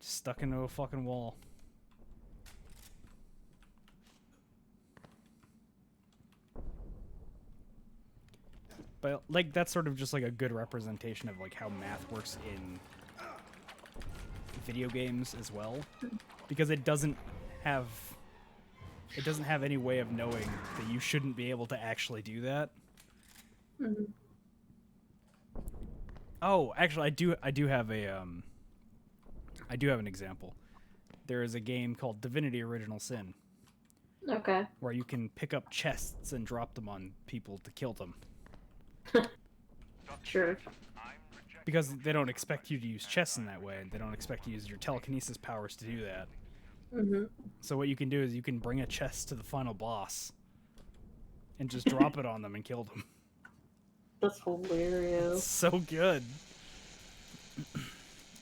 Just stuck into a fucking wall. But, like, that's sort of just, like, a good representation of, like, how math works in video games as well. Because it doesn't have any way of knowing that you shouldn't be able to actually do that. Oh, actually, I do have an example. There is a game called Divinity Original Sin. Okay. Where you can pick up chests and drop them on people to kill them. Sure. Because they don't expect you to use chests in that way. They don't expect you to use your telekinesis powers to do that. So what you can do is you can bring a chest to the final boss and just drop it on them and kill them. That's hilarious. It's so good.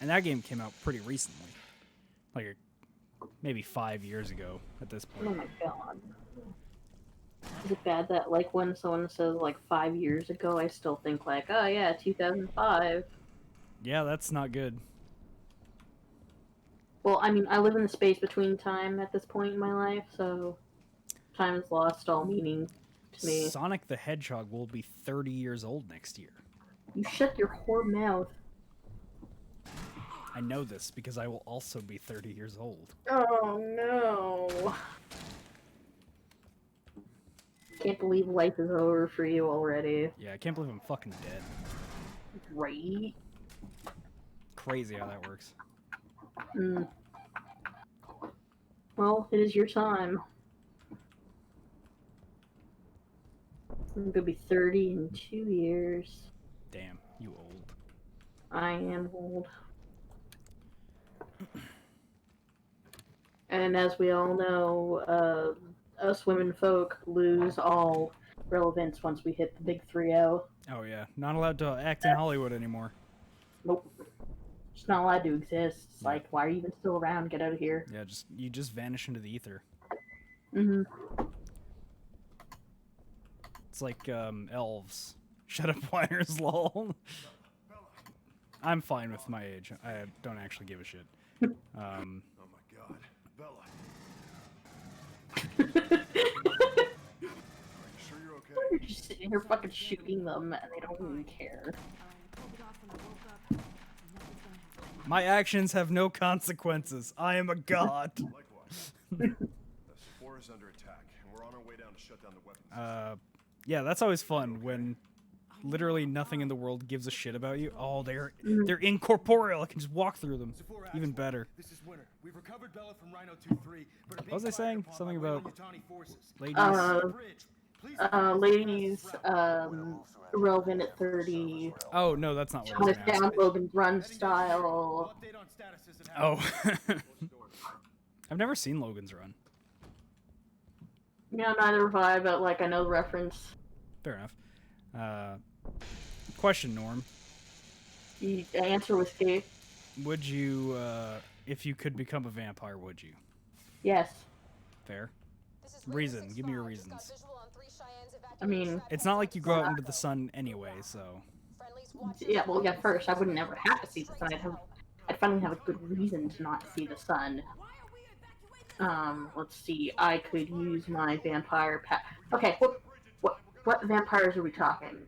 And that game came out pretty recently. Like maybe 5 years ago at this point. Oh my god. Is it bad that, like, when someone says, like, 5 years ago, I still think, like, oh yeah, 2005. Yeah, that's not good. Well, I mean, I live in the space between time at this point in my life, so time has lost all meaning to me. Sonic the Hedgehog will be 30 years old next year. You shut your whore mouth. I know this because I will also be 30 years old. Oh no. Can't believe life is over for you already. Yeah, I can't believe I'm fucking dead. Right? Crazy how that works. Well, it is your time. I'm gonna be 30 in 2 years. Damn, you old. I am old. And as we all know, us women folk lose all relevance once we hit the big 3-0. Oh yeah, not allowed to act in Hollywood anymore. Nope. Just not allowed to exist. It's like, why are you even still around? Get out of here. Yeah, you just vanish into the ether. It's like elves. Shut up, whiners, lol. I'm fine with my age. I don't actually give a shit. Oh my god. Bella. Are you sure you're okay? They're just sitting here fucking shooting them, and they don't even care. My actions have no consequences. I am a god. Likewise. The Sephora's under attack, and we're on our way down to shut down the weapons. Yeah, that's always fun when literally nothing in the world gives a shit about you. Oh, they're incorporeal. I can just walk through them. Even better. This is Winter. We've recovered Bella from Rhino 2-3, but What was I saying? Something about ladies. Ladies, relevant at 30. Oh no, that's not what I was Hunt gonna down ask. Logan's Run style. Oh, I've never seen Logan's Run. Yeah, neither have I, but like I know the reference. Fair enough. Question, Norm. The answer was K. Would you, if you could become a vampire, would you? Yes. Fair. Reason. Give me your reasons. I mean, It's not like you go out into the sun anyway, so. yeah. Well, yeah. First, I wouldn't ever have to see the sun. I'd finally have a good reason to not see the sun. Let's see. I could use my vampire Okay. What vampires are we talking?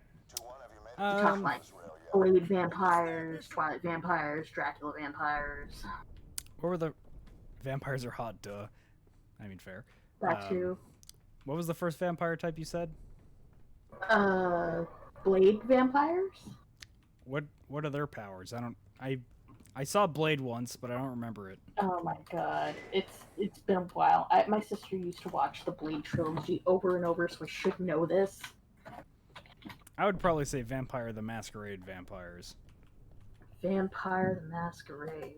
We talking like Blade vampires, Twilight vampires, Dracula vampires. What were the vampires are hot, duh. I mean, fair. That too. What was the first vampire type you said? Blade vampires. What are their powers? I saw Blade once, but I don't remember it. Oh my god, it's been a while. My sister used to watch the Blade trilogy over and over, so I should know this. I would probably say Vampire the Masquerade vampires. Vampire the Masquerade.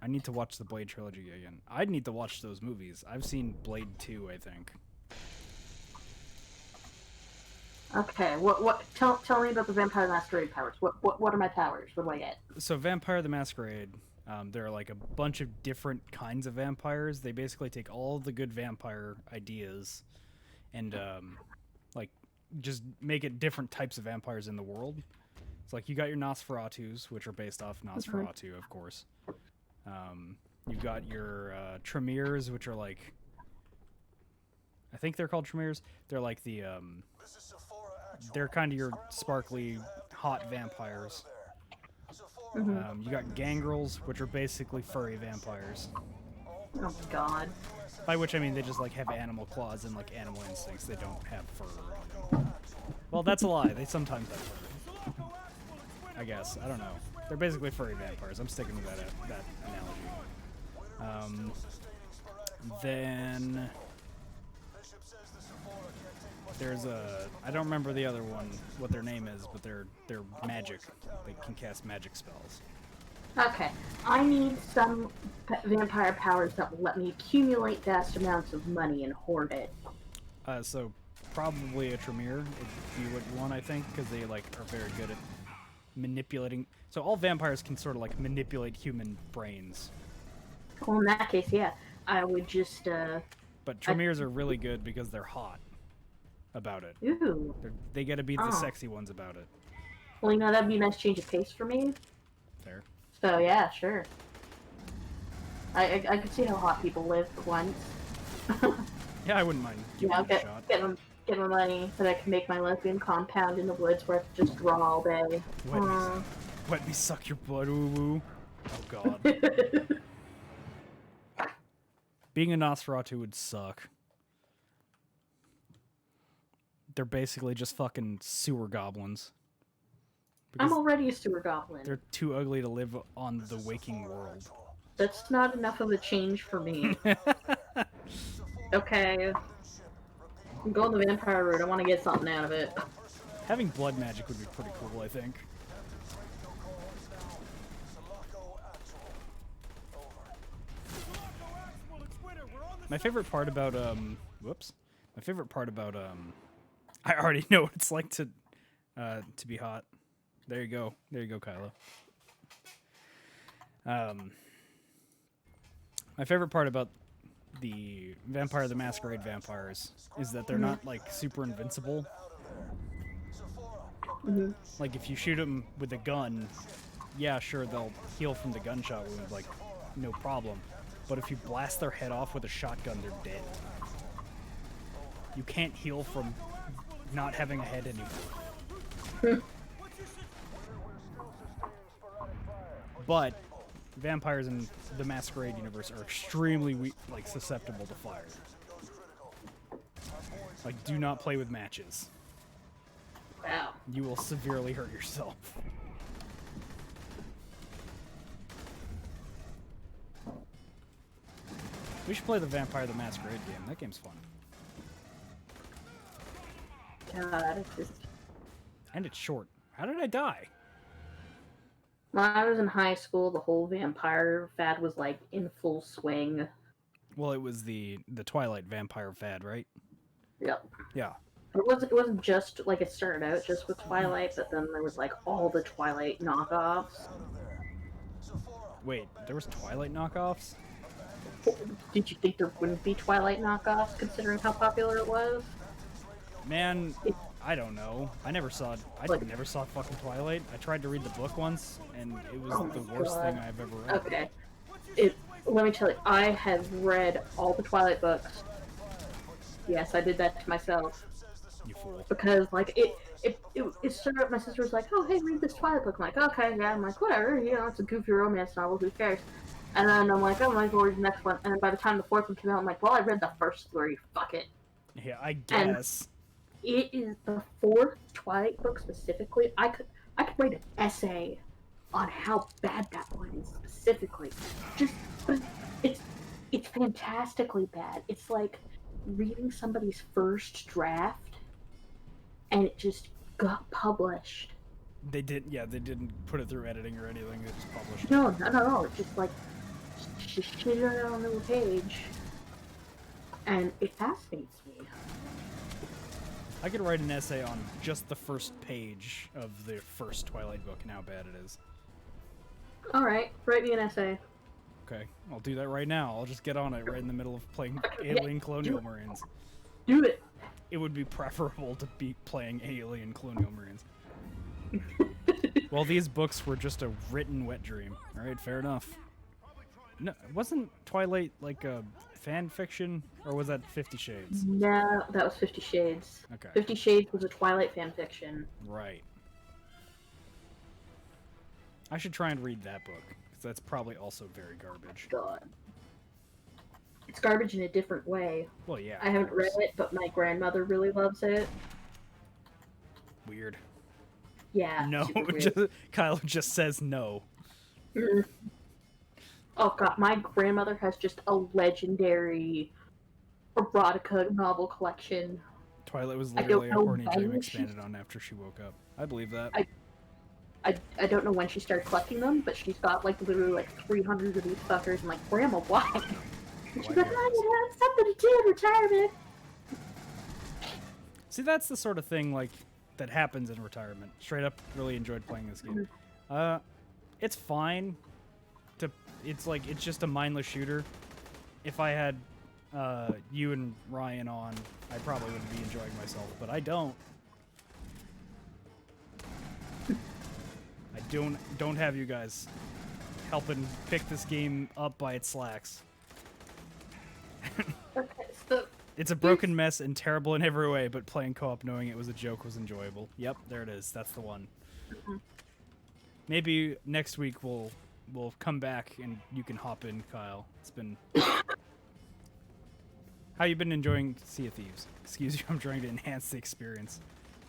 I need to watch the Blade trilogy again. I'd need to watch those movies. I've seen Blade 2, I think. Okay, tell me about the Vampire the Masquerade powers. What are my powers? What do I get? So Vampire the Masquerade, there are like a bunch of different kinds of vampires. They basically take all the good vampire ideas and like just make it different types of vampires in the world. It's like you got your Nosferatus, which are based off Nosferatu, of course. You've got your Tremors, which are like, I think they're called Tremors. They're like the they're kind of your sparkly, hot vampires. You got Gangrels, which are basically furry vampires. Oh god. By which I mean they just like have animal claws and like animal instincts. They don't have fur. Well, that's a lie. They sometimes have fur. I guess. I don't know. They're basically furry vampires. I'm sticking with that analogy. Then there's I don't remember the other one, what their name is, but they're magic. They can cast magic spells. Okay, I need some vampire powers that will let me accumulate vast amounts of money and hoard it. So probably a Tremere would be what you want, I think, because they like are very good at manipulating. So all vampires can sort of like manipulate human brains. Well, in that case, yeah, I would just. But Tremers are really good because they're hot about it. Ooh. They get to be the sexy ones about it. Well, you know, that'd be a nice change of pace for me. Fair. So yeah, sure. I could see how hot people live for once. Yeah, I wouldn't mind giving it a shot. Get my money so that I can make my lesbian compound in the woods where I can just draw all day. Let me suck your blood, woo-woo. Oh god. Being a Nosferatu would suck. They're basically just fucking sewer goblins. I'm already a sewer goblin. They're too ugly to live on the waking world. That's not enough of a change for me. Okay. I'm going the vampire route. I want to get something out of it. Having blood magic would be pretty cool, I think. My favorite part about, whoops. My favorite part about, I already know what it's like to be hot. There you go. There you go, Kylo. My favorite part about the Vampire the Masquerade vampires is that they're not, like, super invincible. Like, if you shoot them with a gun, yeah, sure, they'll heal from the gunshot wound, like, no problem. But if you blast their head off with a shotgun, they're dead. You can't heal from not having a head anymore. But vampires in the Masquerade universe are extremely susceptible to fire. Like, do not play with matches. Wow. You will severely hurt yourself. We should play the Vampire the Masquerade game. That game's fun. God, it's just... And it's short. How did I die? When I was in high school, the whole vampire fad was like in full swing. Well, it was the Twilight vampire fad, right? Yep. Yeah. It wasn't just like it started out just with Twilight, but then there was like all the Twilight knockoffs. Wait, there was Twilight knockoffs? Did you think there wouldn't be Twilight knockoffs, considering how popular it was? Man, I don't know. I never saw fucking Twilight. I tried to read the book once, and it was the worst thing I've ever read. Okay. Let me tell you, I have read all the Twilight books. Yes, I did that to myself. You fool. Because, like, it started out, my sister was like, oh, hey, read this Twilight book. I'm like, okay, yeah. I'm like, whatever, you know, it's a goofy romance novel, who cares? And then I'm like, oh, my God, the next one. And then by the time the fourth one came out, I'm like, well, I read the first three, fuck it. Yeah, I guess. And it is the fourth Twilight book specifically. I could write an essay on how bad that one is specifically. But it's fantastically bad. It's like reading somebody's first draft, and it just got published. They didn't put it through editing or anything. They just published it. No. It's just like just shit it on a little page, and it fascinates me. I could write an essay on just the first page of the first Twilight book and how bad it is. Alright, write me an essay. Okay, I'll do that right now. I'll just get on it right in the middle of playing Alien Colonial Marines. Do it! It would be preferable to be playing Alien Colonial Marines. Well, these books were just a written wet dream. Alright, fair enough. No, wasn't Twilight like a fan fiction, or was that 50 Shades? No, that was 50 Shades. Okay. 50 Shades was a Twilight fan fiction. Right. I should try and read that book, because that's probably also very garbage. God. It's garbage in a different way. Well, yeah. I haven't read it, but my grandmother really loves it. Weird. Yeah. No, Kyle just says no. Mm. Oh god, my grandmother has just a legendary erotica novel collection. Twilight was literally a horny dream expanded on after she woke up. I believe that. I don't know when she started collecting them, but she's got like literally like 300 of these fuckers. I'm like, Grandma, why? And she's like, I have something to do in retirement. See, that's the sort of thing like that happens in retirement. Straight up, really enjoyed playing this game. It's fine. It's just a mindless shooter. If I had you and Ryan on, I probably would be enjoying myself, but I don't. I don't have you guys helping pick this game up by its slacks. Okay, so It's a broken mess and terrible in every way, but playing co-op knowing it was a joke was enjoyable. Yep, there it is. That's the one. Maybe next week we'll come back and you can hop in, Kyle. It's been... How you been enjoying Sea of Thieves? Excuse you, I'm trying to enhance the experience.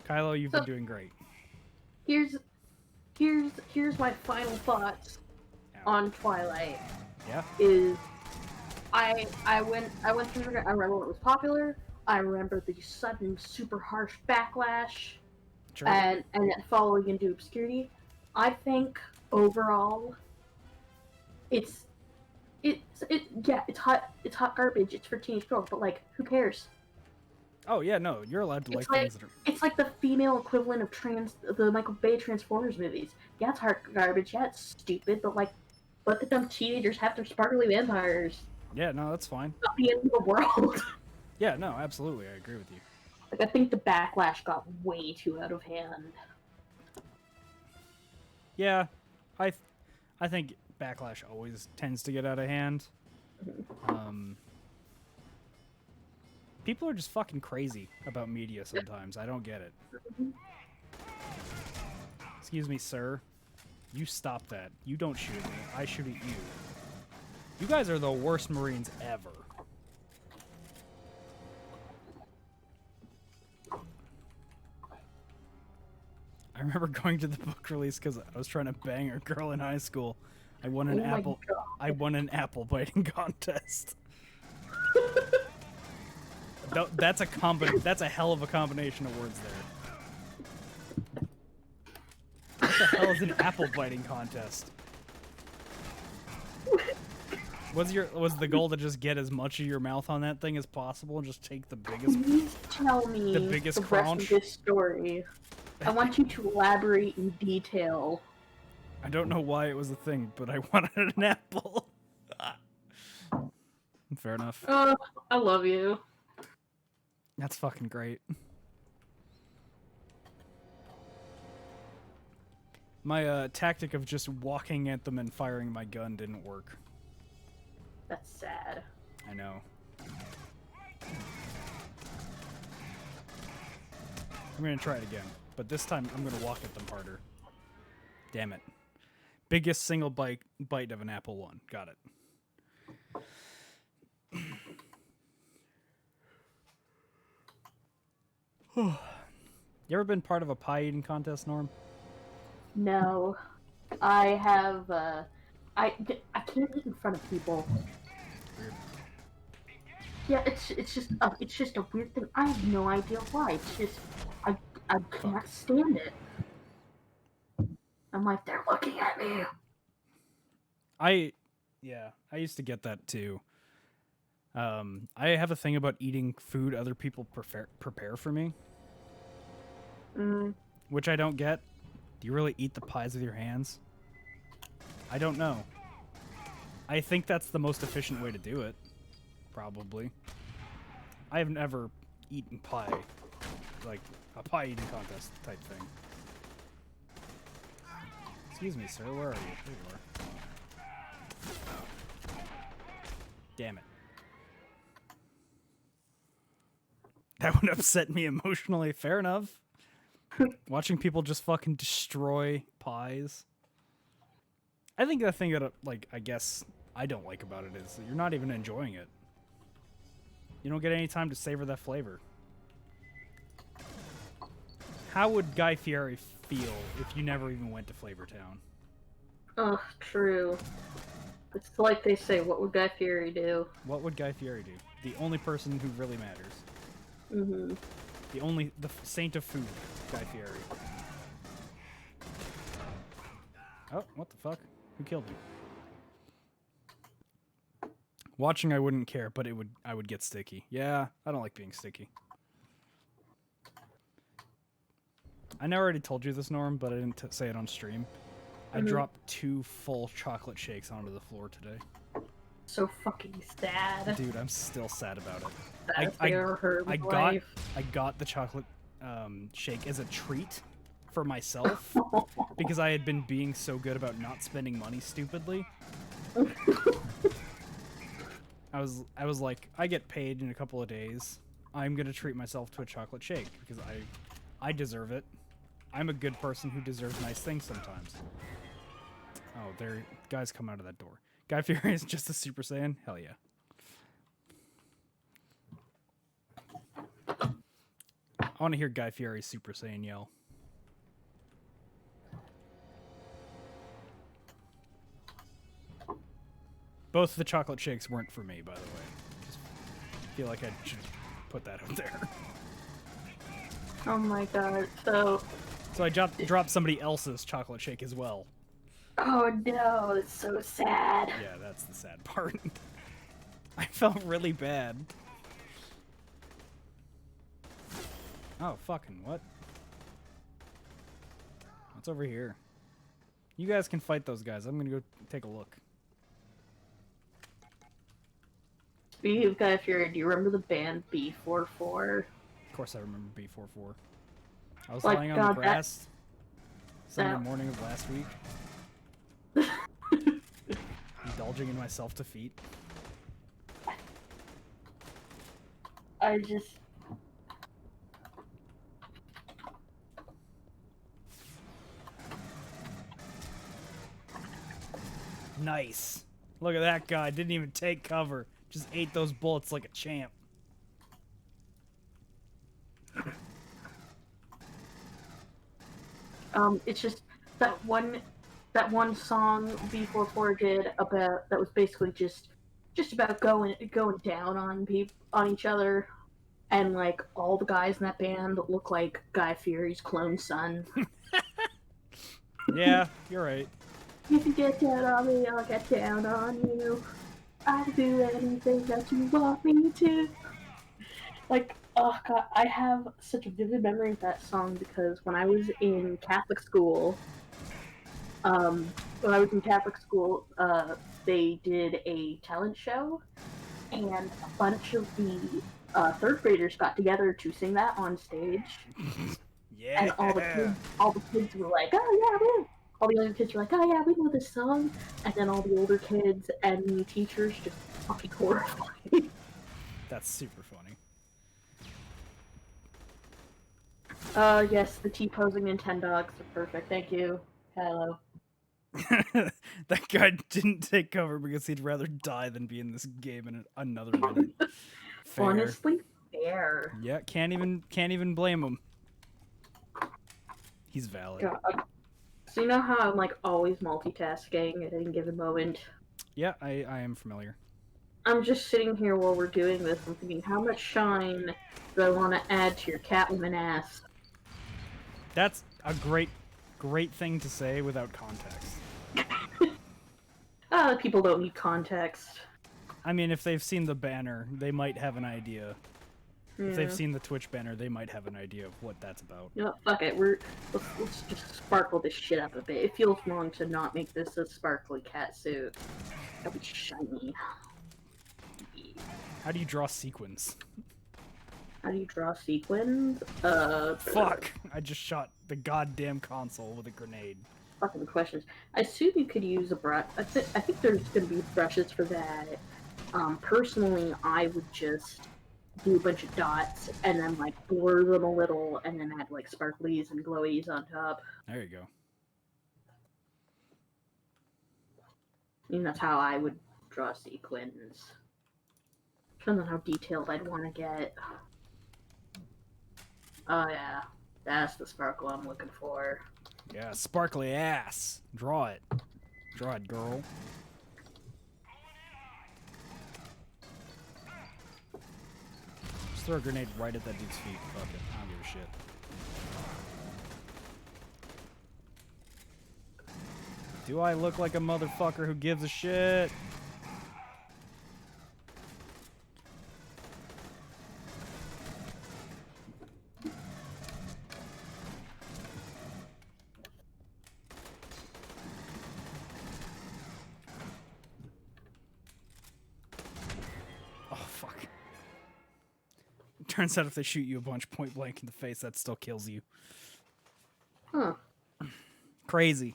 Kylo, you've been doing great. Here's my final thoughts on Twilight. Yeah? Is I went through it. I remember when it was popular. I remember the sudden super harsh backlash, Sure. and then following into obscurity. I think overall, it's hot garbage. It's for teenage girls, but like, who cares? Oh yeah, no, you're allowed to like things that are... It's like the female equivalent of the Michael Bay Transformers movies. Yeah, it's hot garbage. Yeah, it's stupid, but like, let the dumb teenagers have their sparkly vampires. Yeah, no, that's fine. Not the end of the world. Yeah, no, absolutely, I agree with you. Like, I think the backlash got way too out of hand. Yeah, I think backlash always tends to get out of hand. People are just fucking crazy about media sometimes. I don't get it. Excuse me, sir. You stop that. You don't shoot at me. I shoot at you. You guys are the worst Marines ever. I remember going to the book release because I was trying to bang a girl in high school. I won an apple. I won an apple biting contest. That's a hell of a combination of words there. What the hell is an apple biting contest? Was the goal to just get as much of your mouth on that thing as possible and just take the biggest? Please tell me the biggest rest crunch? of this story. I want you to elaborate in detail. I don't know why it was a thing, but I wanted an apple. Fair enough. I love you. That's fucking great. My tactic of just walking at them and firing my gun didn't work. That's sad. I know. I'm gonna try it again, but this time I'm gonna walk at them harder. Damn it. Biggest single bite of an apple one. Got it. You ever been part of a pie eating contest, Norm? No. I have, I can't eat in front of people. Weird. Yeah, it's just a weird thing. I have no idea why. It's just, I can't stand it. I'm like, they're looking at me. I used to get that too. I have a thing about eating food other people prepare for me. Which I don't get. Do you really eat the pies with your hands? I don't know. I think that's the most efficient way to do it. Probably. I have never eaten pie. Like, a pie eating contest type thing. Excuse me, sir. Where are you? There you are. Damn it. That would upset me emotionally. Fair enough. Watching people just fucking destroy pies. I think the thing that, like, I guess I don't like about it is that you're not even enjoying it. You don't get any time to savor that flavor. How would Guy Fieri feel if you never even went to Flavortown? Oh, true. It's like they say, what would Guy Fieri do? What would Guy Fieri do? The only person who really matters. Mm-hmm. The saint of food, Guy Fieri. Oh, what the fuck? Who killed him? Watching, I wouldn't care, but I would get sticky. Yeah, I don't like being sticky. I know I already told you this, Norm, but I didn't say it on stream. I dropped 2 full chocolate shakes onto the floor today. So fucking sad. Dude, I'm still sad about it. I got the chocolate shake as a treat for myself because I had been being so good about not spending money stupidly. I was like, I get paid in a couple of days. I'm gonna treat myself to a chocolate shake because I deserve it. I'm a good person who deserves nice things sometimes. Oh, there, guys come out of that door. Guy Fieri is just a Super Saiyan? Hell yeah. I want to hear Guy Fieri Super Saiyan yell. Both the chocolate shakes weren't for me, by the way. Just feel like I should put that out there. Oh my god, so I dropped somebody else's chocolate shake as well. oh no, it's so sad. Yeah, that's the sad part. I felt really bad. Oh, fucking what? What's over here? You guys can fight those guys. I'm gonna go take a look. Speaking of Guy Fieri, do you remember the band B44? Of course I remember B44. I was Like, lying on God, the grass Sunday morning of last week. Indulging in my self-defeat. I just... Nice. Look at that guy. Didn't even take cover. Just ate those bullets like a champ. It's just that one song B44 did about that was basically just about going down on each other, and like all the guys in that band look like Guy Fieri's clone son. Yeah, you're right. If you get down on me, I'll get down on you. I'll do anything that you want me to. Like, oh god, I have such a vivid memory of that song because when I was in Catholic school, they did a talent show, and a bunch of the third graders got together to sing that on stage. Yeah. And all the kids were like, "Oh yeah, we." All the younger kids were like, "Oh yeah, we know this song," and then all the older kids and the teachers just fucking horrified. That's super funny. Yes, the T-posing Nintendogs are perfect. Thank you. Hello. That guy didn't take cover because he'd rather die than be in this game in another minute. Fair. Honestly, fair. Yeah, can't even blame him. He's valid. God. So you know how I'm like always multitasking at any given moment? Yeah, I am familiar. I'm just sitting here while we're doing this and thinking, how much shine do I want to add to your Catwoman ass? That's a great thing to say without context. People don't need context. I mean, if they've seen the banner, they might have an idea. Yeah. If they've seen the Twitch banner, they might have an idea of what that's about. You know, fuck it. Let's just sparkle this shit up a bit. It feels wrong to not make this a sparkly cat suit. That'll be shiny. How do you draw sequins? How do you draw sequins? Fuck! I just shot the goddamn console with a grenade. Fucking questions. I assume you could use a brush. I think there's gonna be brushes for that. Personally, I would just do a bunch of dots and then like blur them a little and then add like sparklies and glowies on top. There you go. I mean, that's how I would draw sequins. Depends on how detailed I'd want to get. Oh yeah, that's the sparkle I'm looking for. Yeah, sparkly ass. Draw it. Draw it, girl. Just throw a grenade right at that dude's feet. Fuck it. I don't give a shit. Do I look like a motherfucker who gives a shit? Turns out if they shoot you a bunch point blank in the face, that still kills you. Huh. Crazy.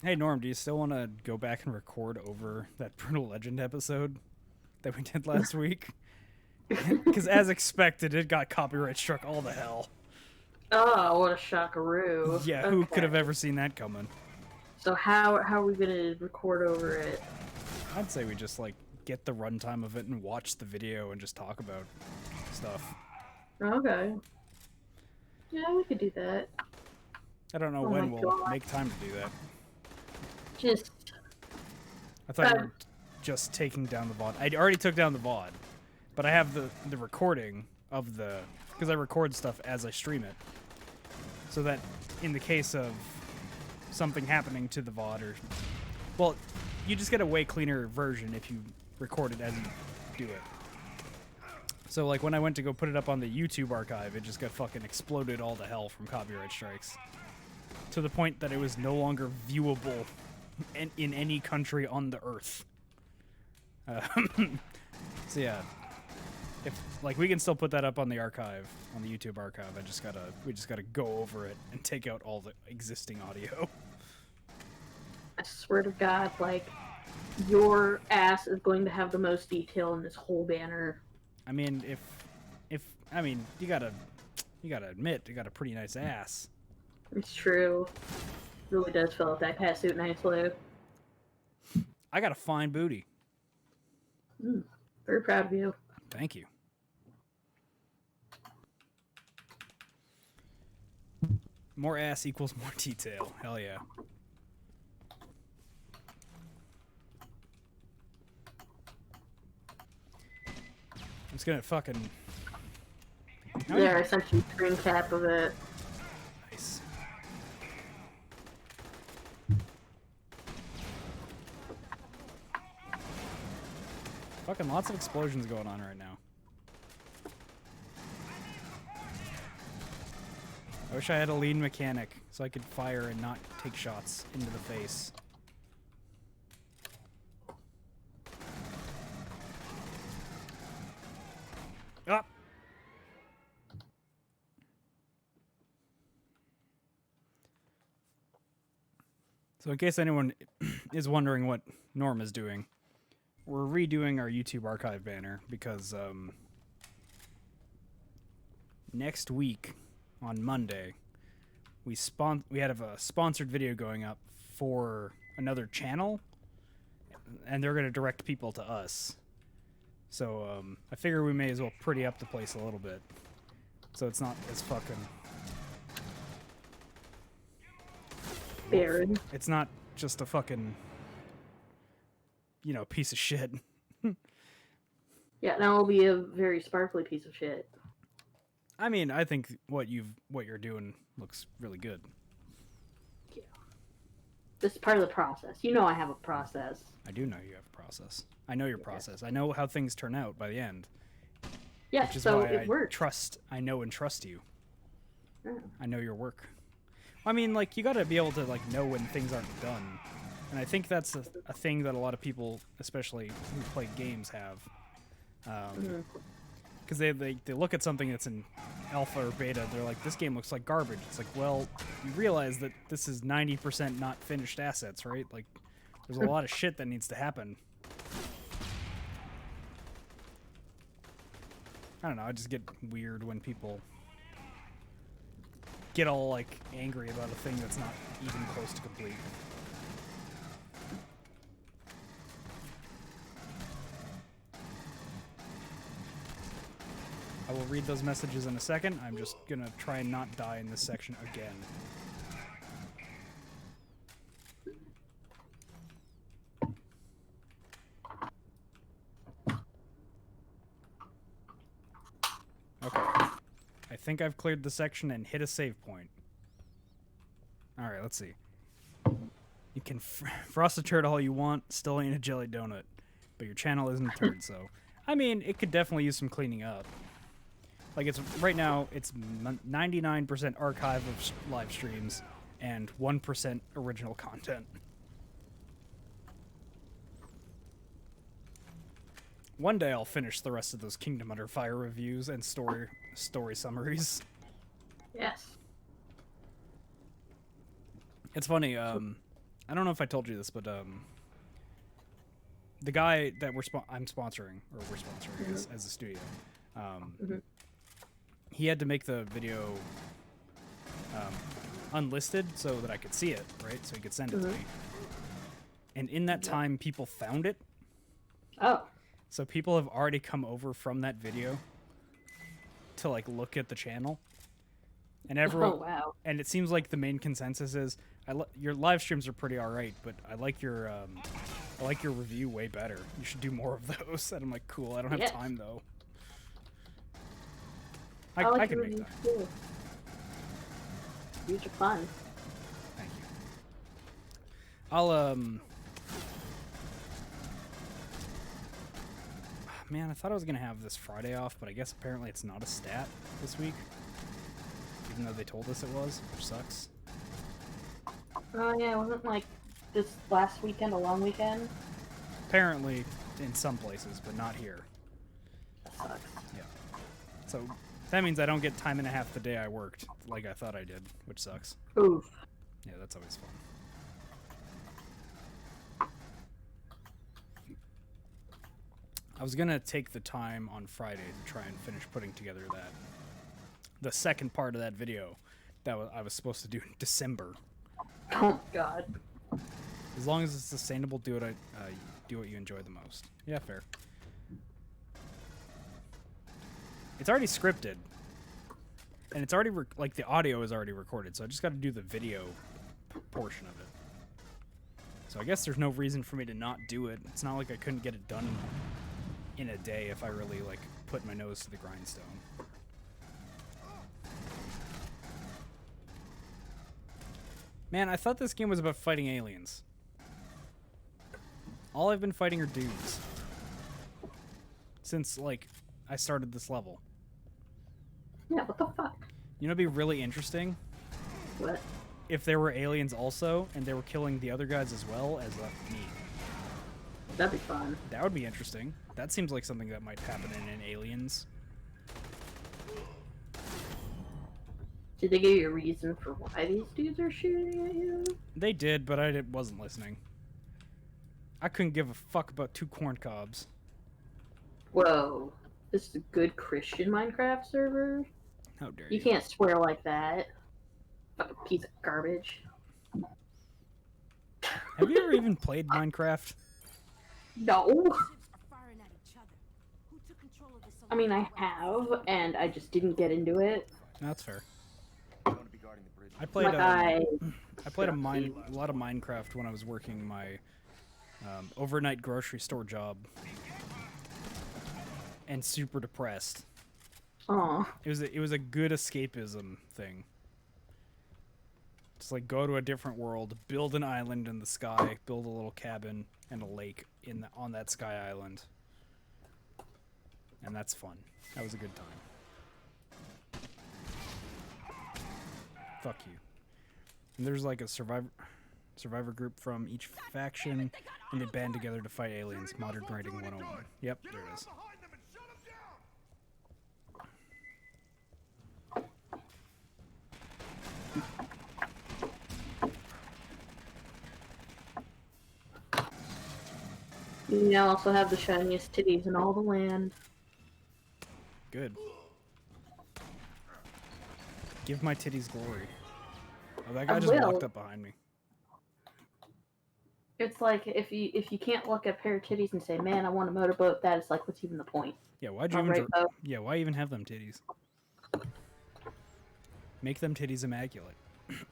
Hey Norm, do you still want to go back and record over that Brutal Legend episode that we did last week? Because as expected, it got copyright struck all the hell. Oh, what a shockaroo. Yeah, okay. Who could have ever seen that coming? So how are we gonna record over it? I'd say we just, like, get the runtime of it and watch the video and just talk about stuff. Okay. Yeah, we could do that. I don't know when we'll make time to do that. Just... I thought you were just taking down the VOD. I already took down the VOD, but I have the recording of the... Because I record stuff as I stream it. So that in the case of something happening to the VOD or... Well, you just get a way cleaner version if you record it as you do it. So, like, when I went to go put it up on the YouTube archive, it just got fucking exploded all to hell from copyright strikes. To the point that it was no longer viewable in any country on the earth. So, yeah. Like, we can still put that up on the archive, on the YouTube archive. We just gotta go over it and take out all the existing audio. I swear to God, like, your ass is going to have the most detail in this whole banner. I mean, I mean, you gotta admit, you got a pretty nice ass. It's true. Really does fill out that cat suit nicely. I got a fine booty. Very proud of you. Thank you. More ass equals more detail. Hell yeah. I'm just gonna fucking... There, I sent you a screen cap of it. Nice. Fucking lots of explosions going on right now. I wish I had a lead mechanic so I could fire and not take shots into the face. Up. So in case anyone is wondering what Norm is doing, we're redoing our YouTube archive banner because next week on Monday we had a sponsored video going up for another channel, and they're going to direct people to us. So I figure we may as well pretty up the place a little bit, so it's not as fucking Barren. It's not just a fucking, piece of shit. Yeah, now it'll be a very sparkly piece of shit. I mean, I think what you're doing looks really good. Yeah. This is part of the process. You know I have a process. I do know you have a process. I know your process. I know how things turn out by the end. Yeah, Which is so why it works. I know and trust you. Yeah. I know your work. I mean, like, you gotta be able to, like, know when things aren't done. And I think that's a thing that a lot of people, especially who play games, have. Because they look at something that's in alpha or beta, they're like, this game looks like garbage. It's like, well, you realize that this is 90% not finished assets, right? Like, there's a lot of shit that needs to happen. I don't know, I just get weird when people get all, like, angry about a thing that's not even close to complete. I will read those messages in a second. I'm just gonna try and not die in this section again. Okay. I think I've cleared the section and hit a save point. Alright, let's see. You can frost a turd all you want, still ain't a jelly donut. But your channel isn't a turd, so... I mean, it could definitely use some cleaning up. Like, it's right now, it's 99% archive of live streams and 1% original content. One day I'll finish the rest of those Kingdom Under Fire reviews and story summaries. Yes. It's funny, I don't know if I told you this, but the guy that I'm sponsoring, or we're sponsoring as a studio, he had to make the video unlisted so that I could see it, right? So he could send it to me. And in that time, people found it. Oh. So people have already come over from that video to, like, look at the channel. And everyone, oh, wow. And it seems like the main consensus is, your live streams are pretty alright, but I like your review way better. You should do more of those. And I'm like, cool, I don't have time, though. I can make that. Too. These are fun. Thank you. I'll, man, I thought I was going to have this Friday off, but I guess apparently it's not a stat this week. Even though they told us it was, which sucks. Oh, yeah, wasn't, like, this last weekend a long weekend? Apparently, in some places, but not here. That sucks. Yeah. So, that means I don't get time and a half the day I worked, like I thought I did, which sucks. Oof. Yeah, that's always fun. I was gonna take the time on Friday to try and finish putting together the second part of that video that I was supposed to do in December. Oh God. As long as it's sustainable, do what you enjoy the most. Yeah, fair. It's already scripted, and it's already like the audio is already recorded, so I just got to do the video portion of it. So I guess there's no reason for me to not do it. It's not like I couldn't get it done in a day if I really like put my nose to the grindstone. Man, I thought this game was about fighting aliens. All I've been fighting are dudes. Since, like, I started this level. Yeah, what the fuck? You know what'd be really interesting? What? If there were aliens also, and they were killing the other guys as well as me. That'd be fun. That would be interesting. That seems like something that might happen in Aliens. Did they give you a reason for why these dudes are shooting at you? They did, but I wasn't listening. I couldn't give a fuck about 2 corn cobs. Whoa. This is a good Christian Minecraft server? How dare you? You can't swear like that. Fucking piece of garbage. Have you ever even played Minecraft? No. I mean, I have, and I just didn't get into it. That's fair. I played Like I played a lot of Minecraft when I was working my overnight grocery store job, and super depressed. Aw. It was a good escapism thing. Just like go to a different world, build an island in the sky, build a little cabin and a lake on that sky island, and that's fun. That was a good time. Fuck you. And there's like a survivor group from each faction, and they band together to fight aliens. Modern Writing 101. Yep, there it is. You now also have the shiniest titties in all the land. Good. Give my titties glory. Oh, that guy just walked up behind me. It's like if you can't look at a pair of titties and say, "Man, I want a motorboat," that is like, what's even the point? Yeah, why'd you even? Yeah, why even have them titties? Make them titties immaculate.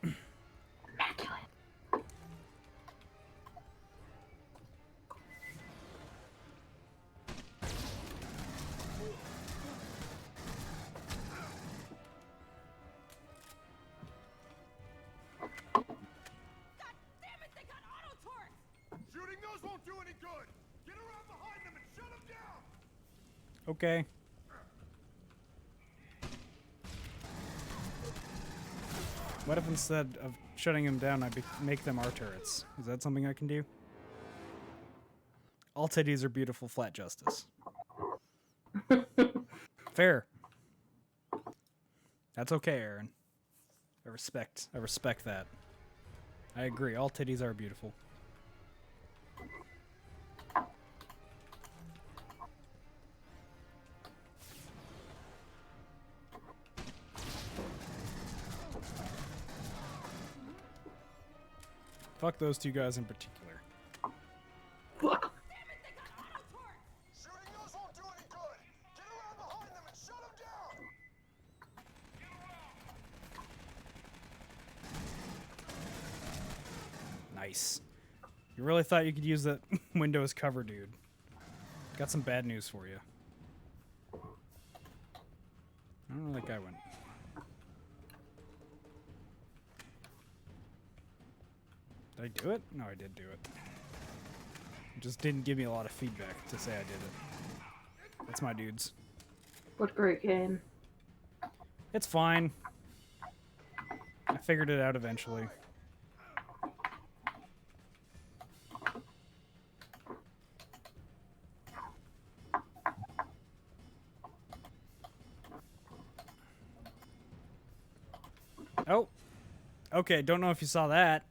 Immaculate. Okay. What if instead of shutting them down, I make them our turrets? Is that something I can do? All titties are beautiful, flat justice. Fair. That's okay, Aaron. I respect that. I agree. All titties are beautiful. Fuck those 2 guys in particular. Fuck. Shooting those won't do any good. Get around behind them and shut them down. Nice. You really thought you could use that Windows cover, dude. Got some bad news for you. I don't know where that guy went. Did I do it? No, I did do it. It just didn't give me a lot of feedback to say I did it. That's my dudes. What a great game. It's fine. I figured it out eventually. Oh. Okay, don't know if you saw that.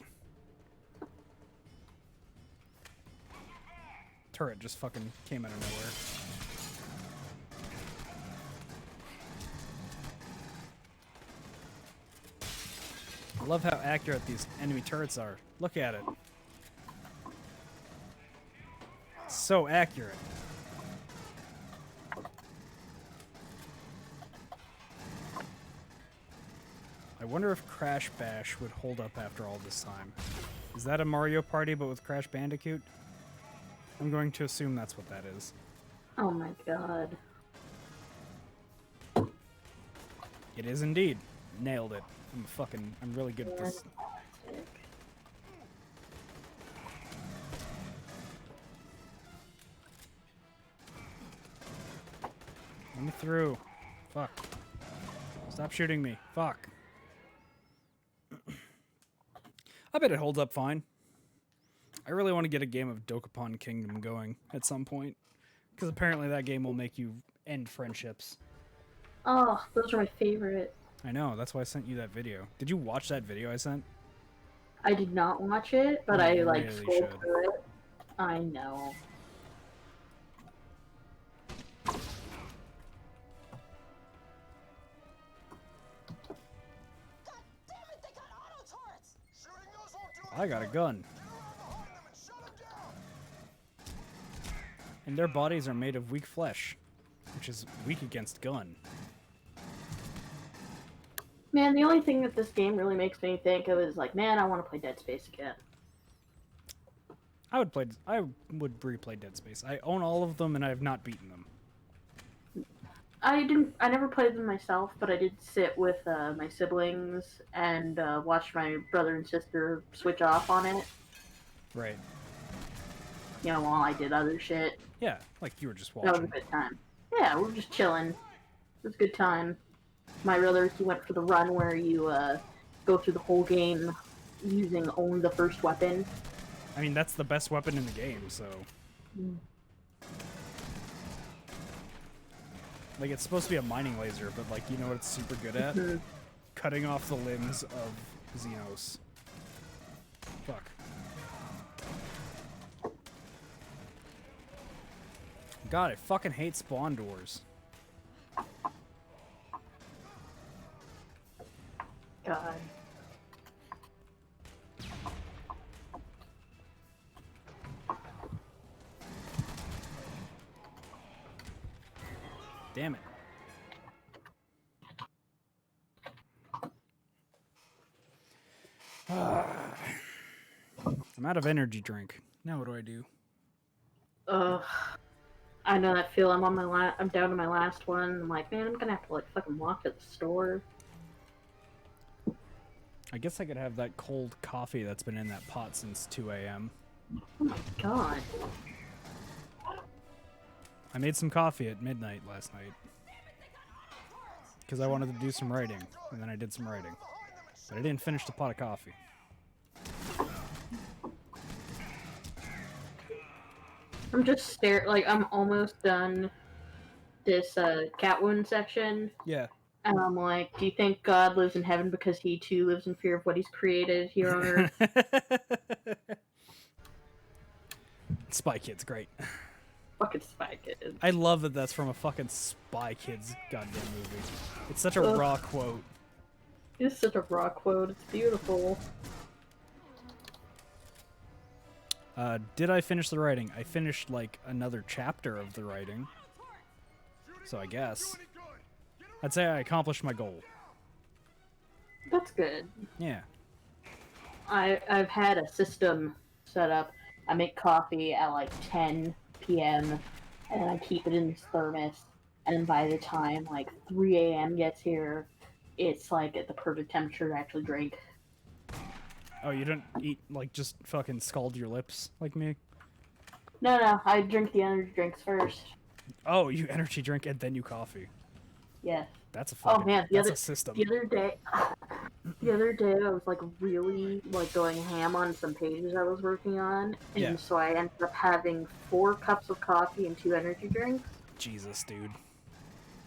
Turret just fucking came out of nowhere. I love how accurate these enemy turrets are. Look at it. It's so accurate. I wonder if Crash Bash would hold up after all this time. Is that a Mario Party but with Crash Bandicoot? I'm going to assume that's what that is. Oh my god. It is indeed. Nailed it. I'm really good at this. Let me through. Fuck. Stop shooting me. Fuck. I bet it holds up fine. I really want to get a game of Dokapon Kingdom going at some point. Because apparently that game will make you end friendships. Oh, those are my favorite. I know, that's why I sent you that video. Did you watch that video I sent? I did not watch it, but I like really scrolled should. through it. I know. I got a gun. And their bodies are made of weak flesh, which is weak against gun. Man, the only thing that this game really makes me think of is like, man, I want to play Dead Space again. I would replay Dead Space. I own all of them and I have not beaten them. I never played them myself, but I did sit with my siblings and watch my brother and sister switch off on it. Right. You know, while I did other shit. Yeah, like you were just That was a watching. good time. Yeah, we were just chilling. It was a good time. My brother, he went for the run where you go through the whole game using only the first weapon. I mean, that's the best weapon in the game, so... Like, it's supposed to be a mining laser, but, like, you know what it's super good at? Cutting off the limbs of Xenos. Fuck. God, I fucking hate spawn doors. God. Damn it. I'm out of energy drink. Now what do I do? I know that feel. I'm down to my last one. I'm like, man, I'm gonna have to like fucking walk to the store. I guess I could have that cold coffee that's been in that pot since 2 a.m. Oh my god. I made some coffee at midnight last night. Because I wanted to do some writing, and then I did some writing. But I didn't finish the pot of coffee. I'm just like, I'm almost done this cat wound section. Yeah. And I'm like, do you think God lives in heaven because he too lives in fear of what he's created here on Earth? Spy Kids, great. Fucking Spy Kids. I love that that's from a fucking Spy Kids goddamn movie. It's such a raw quote. It's such a raw quote. It's beautiful. Did I finish the writing? I finished, like, another chapter of the writing. So I guess. I'd say I accomplished my goal. That's good. Yeah. I've had a system set up. I make coffee at like 10 p.m. and then I keep it in this thermos. And by the time like 3 a.m. gets here, it's like at the perfect temperature to actually drink. Oh, you don't eat, like, just fucking scald your lips like me? No, I drink the energy drinks first. Oh, you energy drink and then you coffee. Yeah. That's a fucking, oh man, that's a system. The other day I was like really like going ham on some pages I was working on, and so I ended up having 4 cups of coffee and 2 energy drinks. Jesus, dude.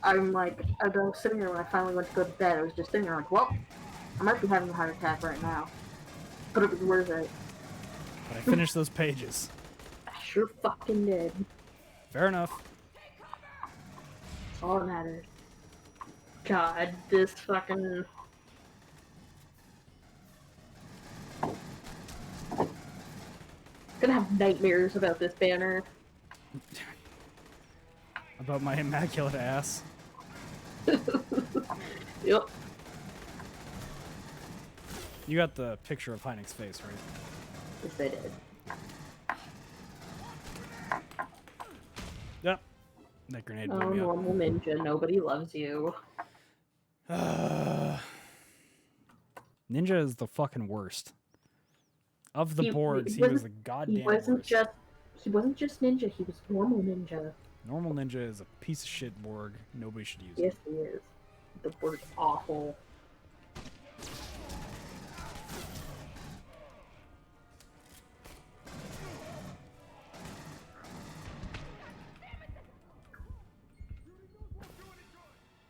I'm like, I was sitting there when I finally went to go to bed. I was just sitting there like, well, I might be having a heart attack right now, but it was worth it. But I finished those pages. I sure fucking did. Fair enough. That's all that matters. God, this fucking... gonna have nightmares about this banner. About my immaculate ass. Yep. You got the picture of Heinek's face, right? Yes, I did. Yep. That grenade blew Oh, me up. normal ninja, nobody loves you. Ninja is the fucking worst. Of the Borgs, he was the goddamn worst. He wasn't just ninja, he was normal ninja. Normal ninja is a piece of shit Borg. Nobody should use Yes, it. he is. The Borg's awful.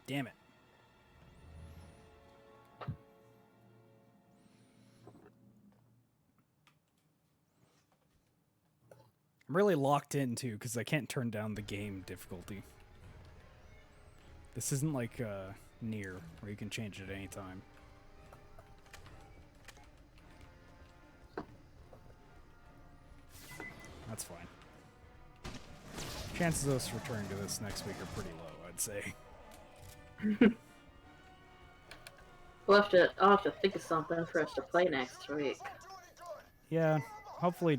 Damn it. I'm really locked in too because I can't turn down the game difficulty. This isn't like Nier where you can change it at any time. That's fine. Chances of us returning to this next week are pretty low, I'd say. I'll have to think of something for us to play next week. Yeah, hopefully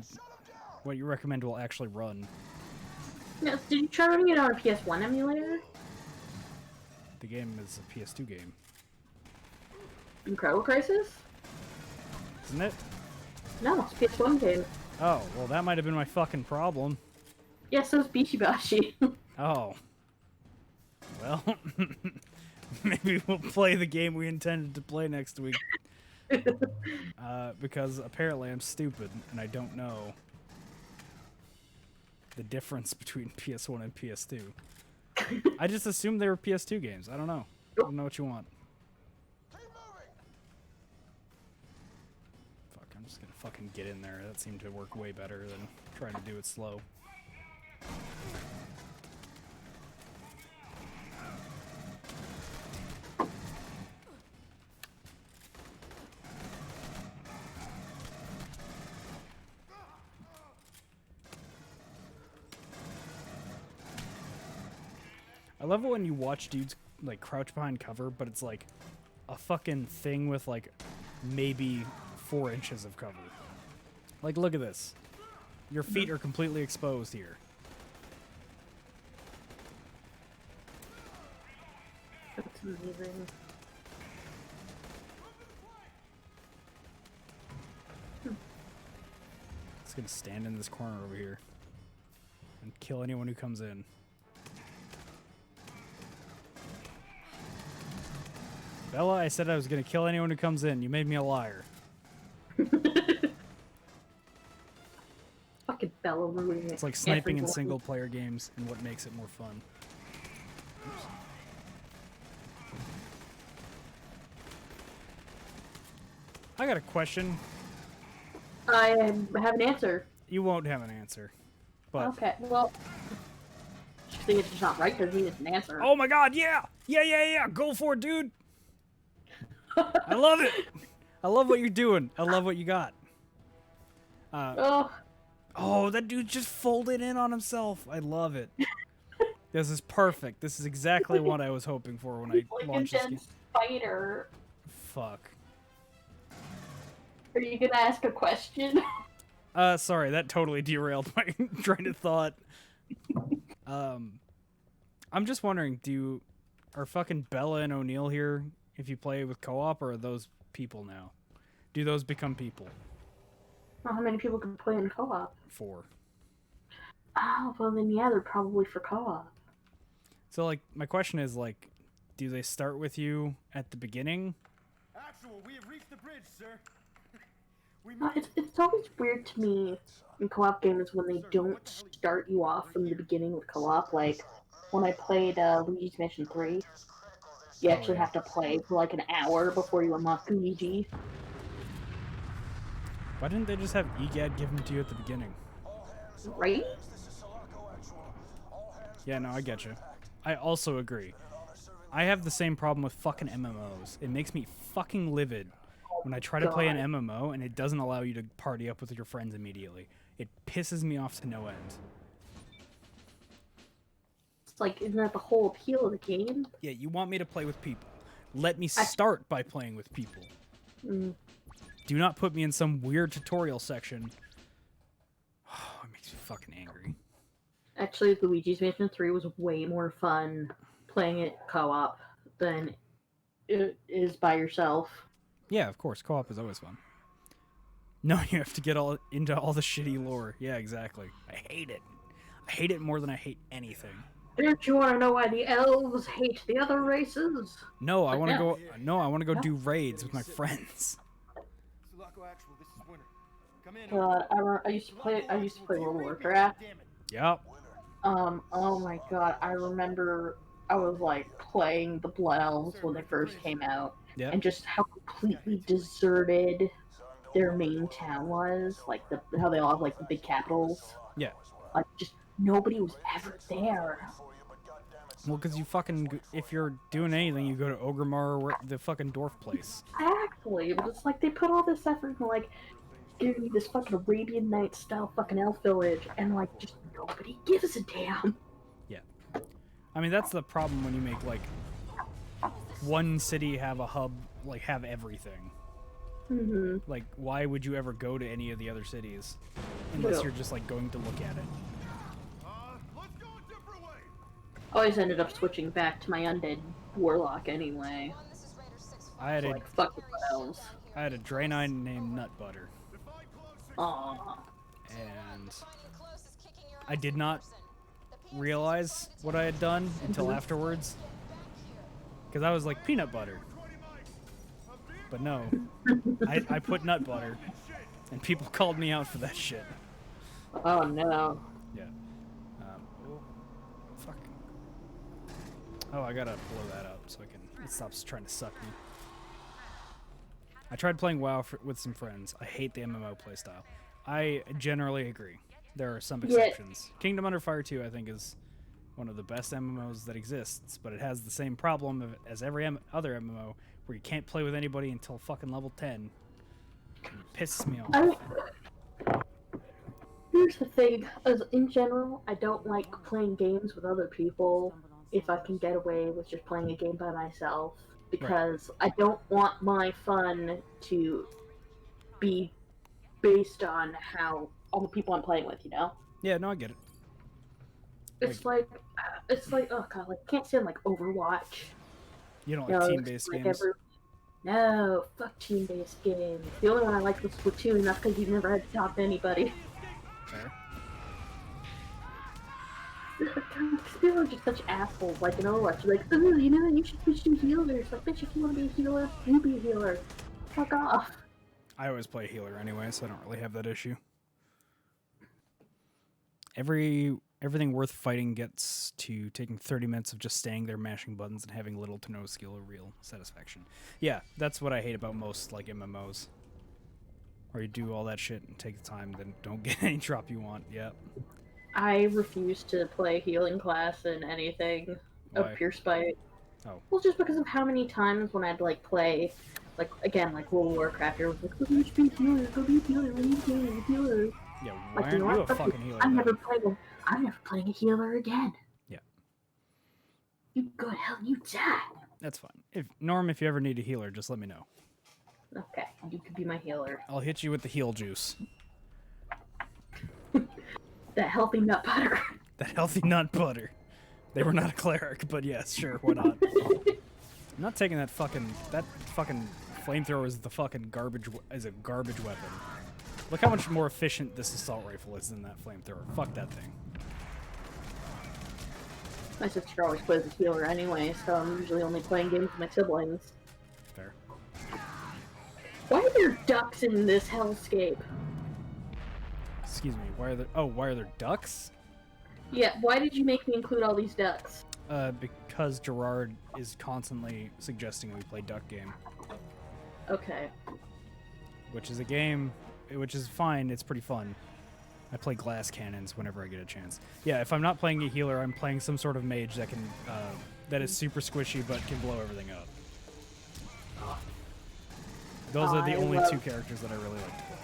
what you recommend will actually run. Yes, did you try running it on a PS1 emulator? The game is a PS2 game. Incredible Crisis? Isn't it? No, it's a PS1 game. Oh, well that might have been my fucking problem. Yes, so it's Bishibashi. Oh. Well, maybe we'll play the game we intended to play next week. Because apparently I'm stupid and I don't know the difference between PS1 and PS2. I just assumed they were PS2 games. I don't know. I don't know what you want. Fuck, I'm just gonna fucking get in there. That seemed to work way better than trying to do it slow. I love it when you watch dudes like crouch behind cover, but it's like a fucking thing with like maybe 4 inches of cover. Like, look at this. Your feet are completely exposed here. That's amazing. It's gonna stand in this corner over here and kill anyone who comes in. Bella, I said I was gonna kill anyone who comes in. You made me a liar. Fucking Bella ruining it. It's like sniping in single-player games and what makes it more fun. Oops. I got a question. I have an answer. You won't have an answer. But Okay, well... I think it's just not right because he needs an answer. oh my god, yeah! Yeah! Go for it, dude! I love it! I love what you're doing. I love what you got. Oh, that dude just folded in on himself. I love it. This is perfect. This is exactly what I was hoping for when I launched this game. Spider. Fuck. Are you gonna ask a question? Sorry, that totally derailed my train of thought. I'm just wondering, are fucking Bella and O'Neill here if you play with co-op, or are those people now? Do those become people? Well, how many people can play in co-op? 4. Oh, well then yeah, they're probably for co-op. So, like, my question is, like, do they start with you at the beginning? Actual, we have reached the bridge, sir. It's always weird to me in co-op games when they don't start you off from the beginning with co-op. Like, when I played Luigi's Mansion 3, you actually have to play for like an hour before you unlock Luigi. Why didn't they just have EGAD give them to you at the beginning? Right? Yeah, no, I get you. I also agree. I have the same problem with fucking MMOs. It makes me fucking livid when I try to play an MMO and it doesn't allow you to party up with your friends immediately. It pisses me off to no end. It's like, isn't that the whole appeal of the game? Yeah, you want me to play with people. Let me start by playing with people. Mm. Do not put me in some weird tutorial section. Oh, it makes me fucking angry. Actually, Luigi's Mansion 3 was way more fun playing it co-op than it is by yourself. Yeah, of course. Co-op is always fun. No, you have to get all into all the shitty lore. Yeah, exactly. I hate it. I hate it more than I hate anything. Don't you want to know why the elves hate the other races? No, I want to yeah. go. No, I want to go do raids with my friends. Sulaco Actual, this is Winter. Come in. I used to play World of Warcraft. Yep. Oh my god, I remember I was like playing the Blood Elves when they first came out, Yep. and just how completely deserted their main town was. Like how they all have like the big capitals. Yeah. Like just nobody was ever there. Well, because you fucking, if you're doing anything, you go to Ogremar or the fucking dwarf place. Exactly, but it's like they put all this effort into like giving me this fucking Arabian Nights style fucking elf village, and like just nobody gives a damn. Yeah. I mean, that's the problem when you make like one city have a hub, like have everything. Mm-hmm. Like, why would you ever go to any of the other cities unless you're just like going to look at it? Let's go a different way. Always ended up switching back to my undead warlock anyway. I had So, a like fuck the elves. I had a Draenei named Nutbutter, Aww. and I did not realize what I had done until afterwards, because I was like peanut butter, but no, I put nut butter, and people called me out for that shit. Oh no. Yeah. Oh, fuck. Oh, I gotta blow that up so it stops trying to suck me. I tried playing WoW with some friends. I hate the MMO playstyle. I generally agree. There are some exceptions. Kingdom Under Fire 2, I think, is one of the best MMOs that exists, but it has the same problem as every other MMO, where you can't play with anybody until fucking level 10. It pisses me off. Here's the thing. As in general, I don't like playing games with other people if I can get away with just playing a game by myself, because I don't want my fun to be based on how all the people I'm playing with, you know? Yeah, no, I get it. It's like oh god, like can't stand like Overwatch. You don't like team-based games? No, fuck team-based games. The only one I liked was Splatoon, and that's because you've never had to talk to anybody. Fair. People are just such assholes, like in Overwatch. You're like, oh, you know, you should switch to healers. Like, bitch, if you want to be a healer, you be a healer. Fuck off. I always play healer anyway, so I don't really have that issue. Everything worth fighting gets to taking 30 minutes of just staying there mashing buttons and having little to no skill or real satisfaction. Yeah, that's what I hate about most like MMOs. Where you do all that shit and take the time, then don't get any drop you want. Yep. I refuse to play healing class in anything of pure spite. Oh. Well, just because of how many times when I'd like play, like again, like World of Warcraft, it was like, go be a healer, go be a healer, we need a healer. Yeah, why like, aren't you a fucking healer? I'm never playing a healer again. Yeah. You go to hell and you die. That's fine. If you ever need a healer, just let me know. Okay, you could be my healer. I'll hit you with the heal juice. That healthy nut butter. That healthy nut butter. They were not a cleric, but yes, sure, why not? I'm not taking that fucking flamethrower is the fucking garbage weapon. Look how much more efficient this assault rifle is than that flamethrower. Fuck that thing. My sister always plays a healer anyway, so I'm usually only playing games with my siblings. Fair. Why are there ducks in this hellscape? Excuse me, why are there ducks? Yeah, why did you make me include all these ducks? Because Gerard is constantly suggesting we play Duck Game. Okay. Which is a game, which is fine, it's pretty fun. I play glass cannons whenever I get a chance. Yeah, if I'm not playing a healer, I'm playing some sort of mage that can, that is super squishy but can blow everything up. Those are the only two characters that I really like to play.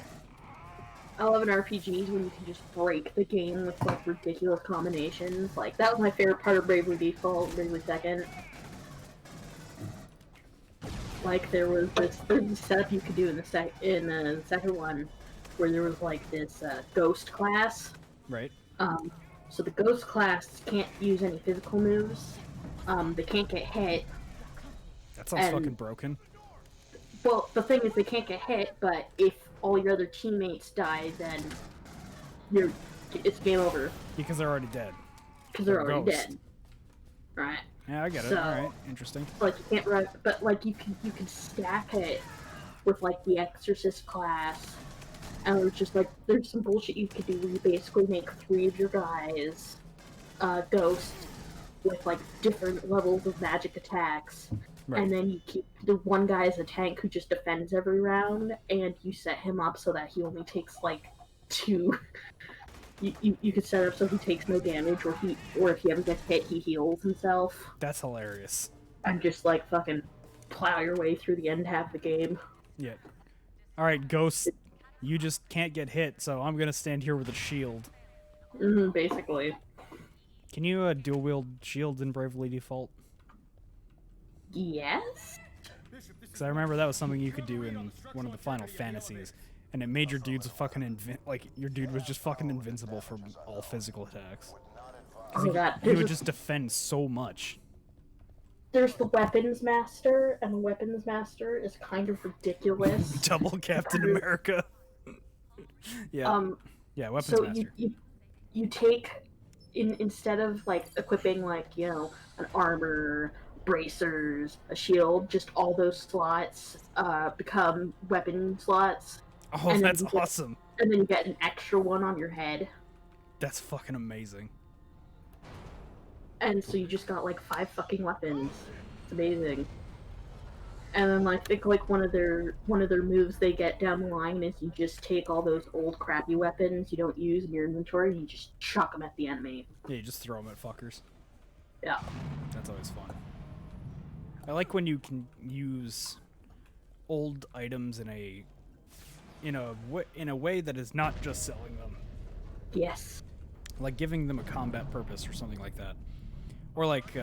I love in RPGs when you can just break the game with like ridiculous combinations. Like that was my favorite part of Bravely Default, Bravely Second. Like there was this setup you could do in the second one, where there was like this ghost class. Right. So the ghost class can't use any physical moves. They can't get hit. That sounds fucking broken. Well, the thing is, they can't get hit, but if all your other teammates die, then it's game over. Because they're already dead. Because they're already dead. Right. Yeah, I get it. So, Alright, interesting. Like, you can't run, but, like, you can stack it with, like, the Exorcist class. And there's just, like, there's some bullshit you could do where you basically make 3 of your guys ghosts with, like, different levels of magic attacks. Right. And then you keep the one guy as a tank who just defends every round, and you set him up so that he only takes, like, 2. You could set up so he takes no damage, or if he ever gets hit, he heals himself. That's hilarious. And just, like, fucking plow your way through the end half of the game. Yeah. Alright, Ghost, you just can't get hit, so I'm gonna stand here with a shield. Basically. Can you dual-wield shields in Bravely Default? Yes? Because I remember that was something you could do in one of the Final Fantasies, and it made your dudes fucking your dude was just fucking invincible from all physical attacks. Oh my god. He would just defend so much. There's the Weapons Master, and the Weapons Master is kind of ridiculous. Double Captain America. Yeah. Yeah, Weapons Master. So you take, instead of, like, equipping, like, you know, an armor, bracers, a shield, just all those slots become weapon slots. Oh, that's awesome. And then you get an extra one on your head. That's fucking amazing. And so you just got like 5 fucking weapons. It's amazing. And then I think like one of their moves they get down the line is you just take all those old crappy weapons you don't use in your inventory and you just chuck them at the enemy. Yeah, you just throw them at fuckers. Yeah. That's always fun. I like when you can use old items in a way that is not just selling them. Yes. Like giving them a combat purpose or something like that. Or like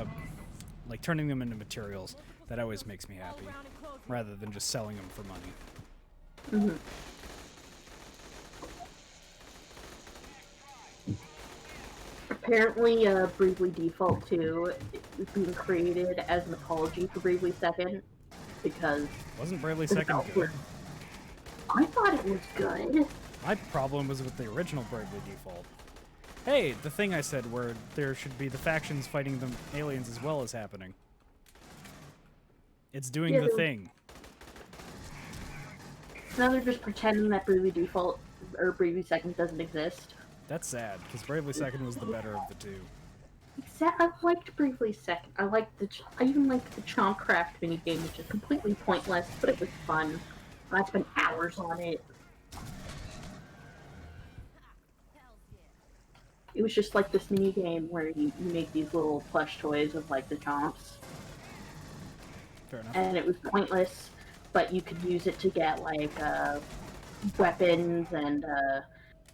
turning them into materials. That always makes me happy. Rather than just selling them for money. Apparently, Bravely Default 2 is being created as an apology for Bravely Second, because... Wasn't Bravely Second good? I thought it was good. My problem was with the original Bravely Default. Hey, the thing I said where there should be the factions fighting the aliens as well as happening. It's doing the thing. Now they're just pretending that Bravely Default or Bravely Second doesn't exist. That's sad, because Bravely Second was the better of the two. I liked Bravely Second. I even liked the Chompcraft minigame, which is completely pointless, but it was fun. I spent hours on it. It was just like this minigame where you make these little plush toys of like the chomps. Fair enough. And it was pointless, but you could use it to get like weapons and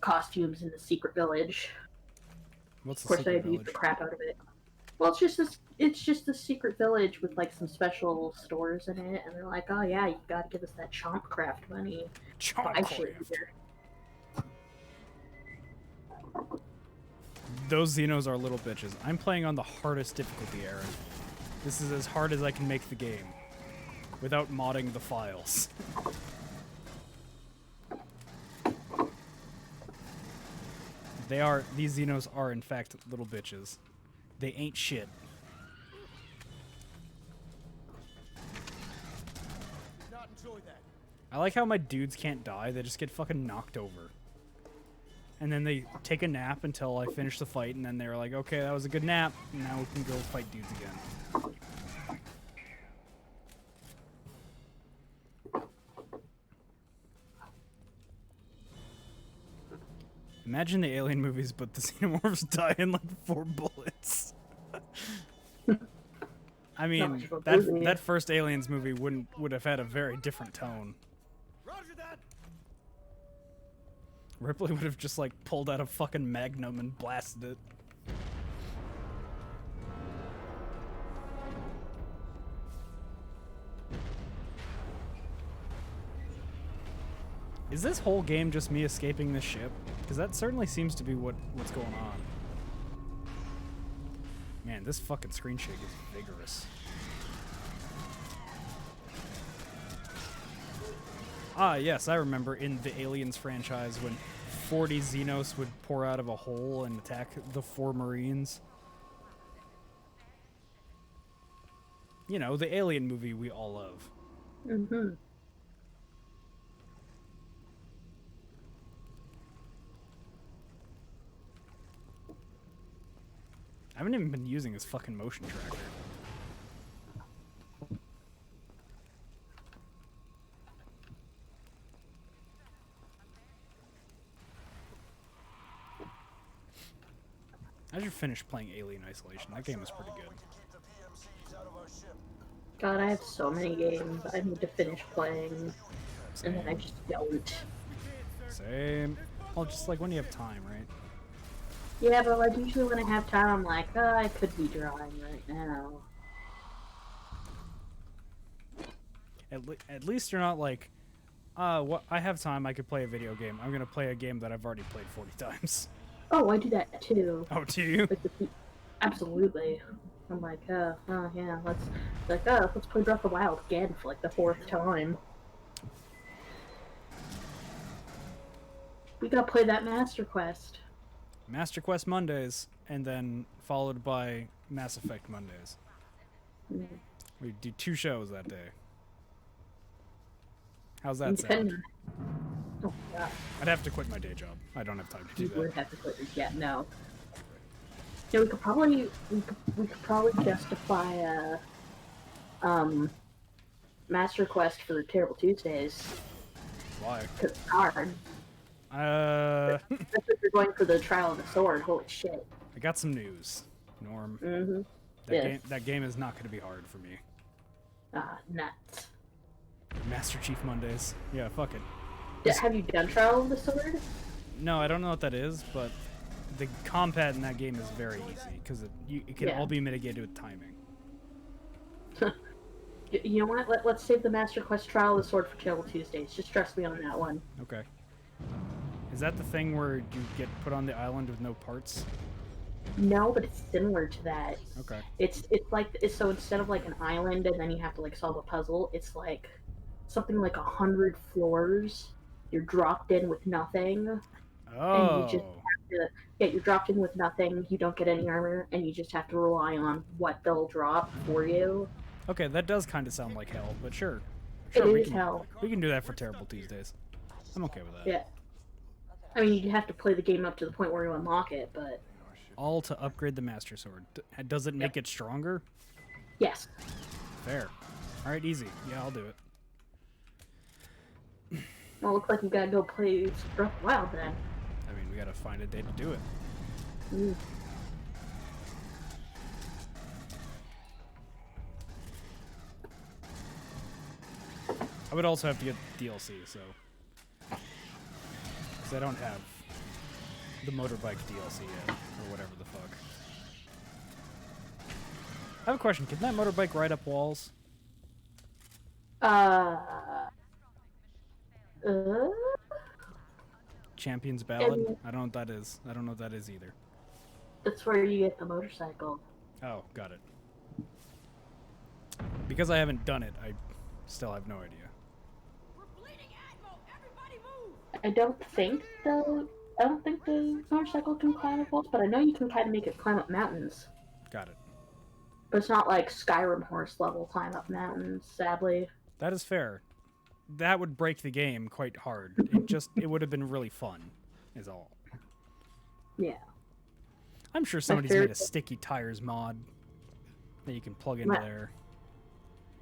costumes in the secret village. What's the secret village? Of course, I used the crap out of it. Well, it's just the secret village with like some special stores in it, and they're like, oh yeah, you gotta give us that Chompcraft money. Chompcraft. Those Xenos are little bitches. I'm playing on the hardest difficulty, Aaron. This is as hard as I can make the game, without modding the files. These Xenos are in fact little bitches. They ain't shit. Did not enjoy that. I like how my dudes can't die, they just get fucking knocked over. And then they take a nap until I finish the fight, and then they're like, okay, that was a good nap, and now we can go fight dudes again. Imagine the Alien movies, but the Xenomorphs die in like 4 bullets. I mean, that first Aliens movie would have had a very different tone. Roger that. Ripley would have just like pulled out a fucking magnum and blasted it. Is this whole game just me escaping this ship? Because that certainly seems to be what's going on. Man, this fucking screen shake is vigorous. Ah, yes, I remember in the Aliens franchise when 40 Xenos would pour out of a hole and attack the 4 Marines. You know, the Alien movie we all love. Mm-hmm. I haven't even been using this fucking motion tracker. I should finish playing Alien Isolation. That game was pretty good. God, I have so many games I need to finish playing, and then I just don't. Same. Well, just like when you have time, right? Yeah, but like usually when I have time, I'm like, oh, I could be drawing right now. At least you're not like, what? I have time. I could play a video game. I'm gonna play a game that I've already played 40 times. Oh, I do that too. Oh, do you? Like absolutely. I'm like, yeah, let's play Breath of the Wild again for like the 4th time. We gotta play that Master Quest. Master Quest Mondays, and then followed by Mass Effect Mondays. Mm. We do 2 shows that day. How's that sound? Oh, God. I'd have to quit my day job. I don't have time to do You that. would have to quit your jet, no. Yeah, we could probably justify a Master Quest for Terrible Tuesdays. Why? Because it's hard. That's if you're going for the Trial of the Sword. Holy shit. I got some news, Norm. Mm-hmm. That game is not going to be hard for me. Nuts. Master Chief Mondays. Yeah, fuck it. Have you done Trial of the Sword? No, I don't know what that is, but the combat in that game is very easy because it can all be mitigated with timing. You know what? Let's save the Master Quest Trial of the Sword for Terrible Tuesdays. Just trust me on that one. Okay. Is that the thing where you get put on the island with no parts? No, but it's similar to that. Okay. It's like so instead of like an island and then you have to like solve a puzzle, it's like something like 100 floors. You're dropped in with nothing. Oh. And you just have to, you're dropped in with nothing. You don't get any armor, and you just have to rely on what they'll drop for you. Okay, that does kind of sound like hell, but sure. It is hell. We can do that for Terrible Tuesdays. I'm okay with that. Yeah. I mean, you have to play the game up to the point where you unlock it, but... All to upgrade the Master Sword. Does it make it stronger? Yes. Fair. Alright, easy. Yeah, I'll do it. Well, looks like you gotta go play Breath of the Wild then. I mean, we gotta find a day to do it. Mm. I would also have to get DLC, so... Because I don't have the motorbike DLC yet, or whatever the fuck. I have a question. Can that motorbike ride up walls? Champion's Ballad? I don't know what that is. I don't know what that is either. That's where you get the motorcycle. Oh, got it. Because I haven't done it, I still have no idea. I don't think the motorcycle can climb up walls, but I know you can kind of make it climb up mountains. Got it. But it's not like Skyrim horse level climb up mountains, sadly. That is fair. That would break the game quite hard. It would have been really fun, is all. Yeah. I'm sure somebody's made a sticky tires mod that you can plug into there.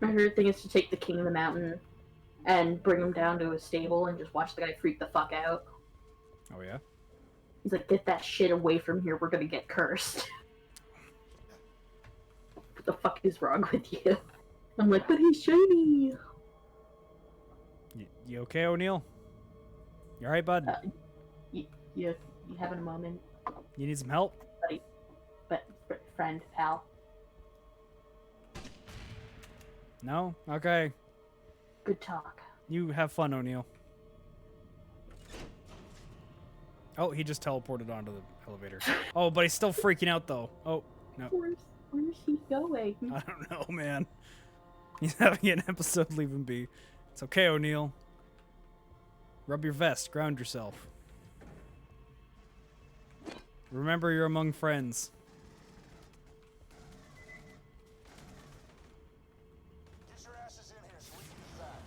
My favorite thing is to take the king of the mountain and bring him down to a stable and just watch the guy freak the fuck out. Oh, yeah? He's like, get that shit away from here, we're gonna get cursed. What the fuck is wrong with you? I'm like, but he's shiny! You okay, O'Neill? You alright, bud? You having a moment, You need some help? buddy? Friend, pal. No? Okay. Good talk. You have fun, O'Neill. Oh, he just teleported onto the elevator. Oh, but he's still freaking out, though. Oh, no. Where's he going? I don't know, man. He's having an episode, leave him be. It's okay, O'Neill. Rub your vest, ground yourself. Remember, you're among friends. Get your asses in here so we can be back.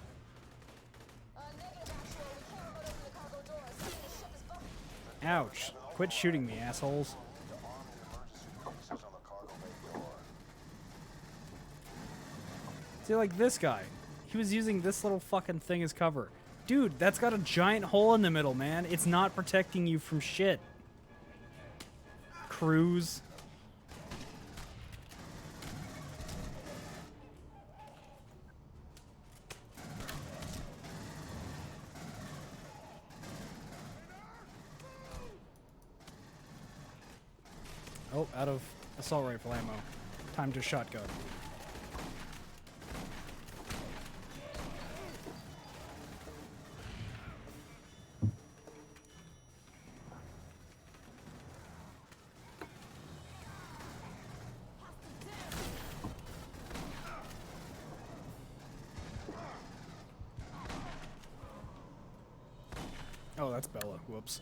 Negative, actual. We can't remote open the cargo doors. I think the ship is bugged. Ouch. Quit shooting me, assholes. To arm the emergency releases on the cargo bay door. See, like this guy. He was using this little fucking thing as cover. Dude, that's got a giant hole in the middle, man. It's not protecting you from shit. Cruise. Oh, out of assault rifle ammo. Time to shotgun. Oh, that's Bella. Whoops.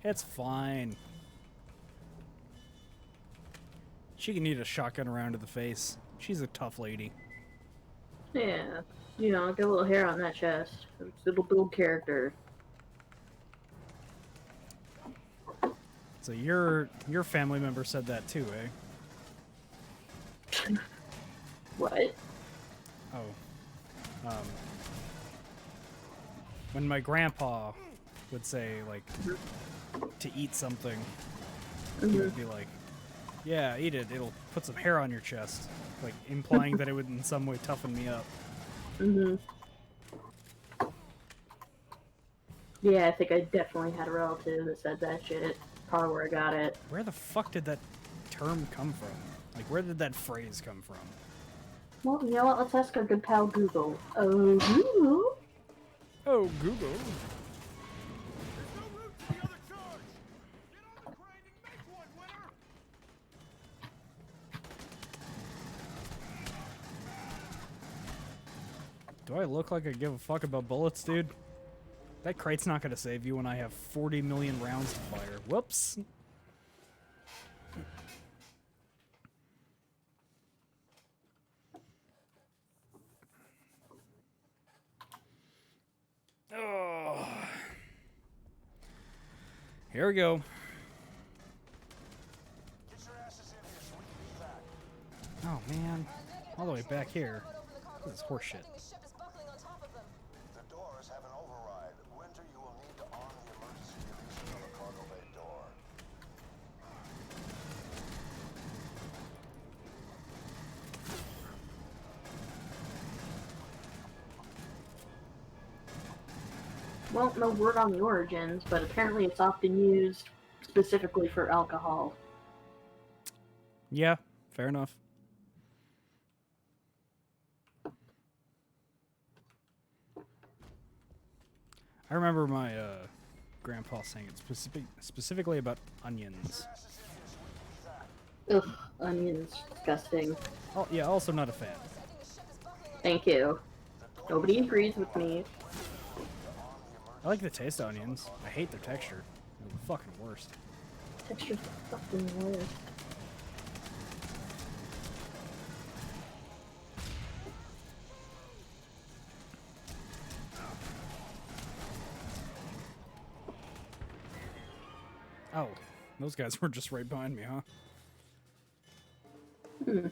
It's fine. She can need a shotgun around to the face. She's a tough lady. Yeah, you know, get a little hair on that chest. It'll build character. So your family member said that too, eh? What? Oh. When my grandpa would say, like, to eat something, he would be like, yeah, eat it. It'll put some hair on your chest. Like, implying that it would in some way toughen me up. Yeah, I think I definitely had a relative that said that shit. Probably where I got it. Where the fuck did that term come from? Like, where did that phrase come from? Well, you know what? Let's ask our good pal Google. Oh, Google? Oh, Google. There's no room to the other charge! Get on the crane and make one, winner! Do I look like I give a fuck about bullets, dude? That crate's not gonna save you when I have 40 million rounds to fire. Whoops. Oh. Here we go. Get your asses in here so we can be back. Oh man, all the way back here. This is horseshit. I think the ship is buckling on top of them. The doors have an override. Winter, you will need to arm the emergency releases on the cargo bay door. Well, no word on the origins, but apparently it's often used specifically for alcohol. Yeah, fair enough. I remember my grandpa saying it specifically about onions. Ugh, onions. Disgusting. Oh yeah, also not a fan. Thank you. Nobody agrees with me. I like the taste of onions. I hate their texture. They're the fucking worst. Texture's the fucking worst. Oh, those guys were just right behind me, huh? Hmm.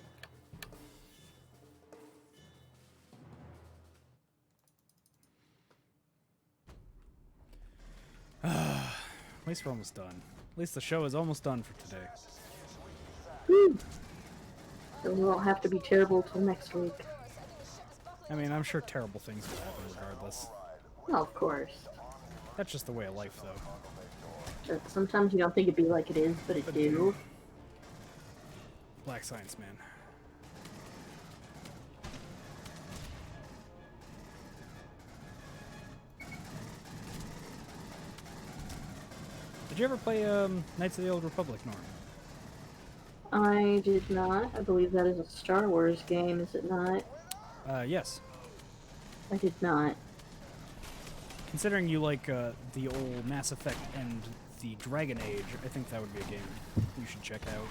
At least we're almost done. At least the show is almost done for today. Whew. So we won't have to be terrible till next week. I mean, I'm sure terrible things will happen regardless. Well, of course. That's just the way of life, though. Sometimes you don't think it'd be like it is, but it do. Black science, man. Did you ever play Knights of the Old Republic, Norm? I did not. I believe that is a Star Wars game, is it not? Yes. I did not. Considering you like the old Mass Effect and the Dragon Age, I think that would be a game you should check out.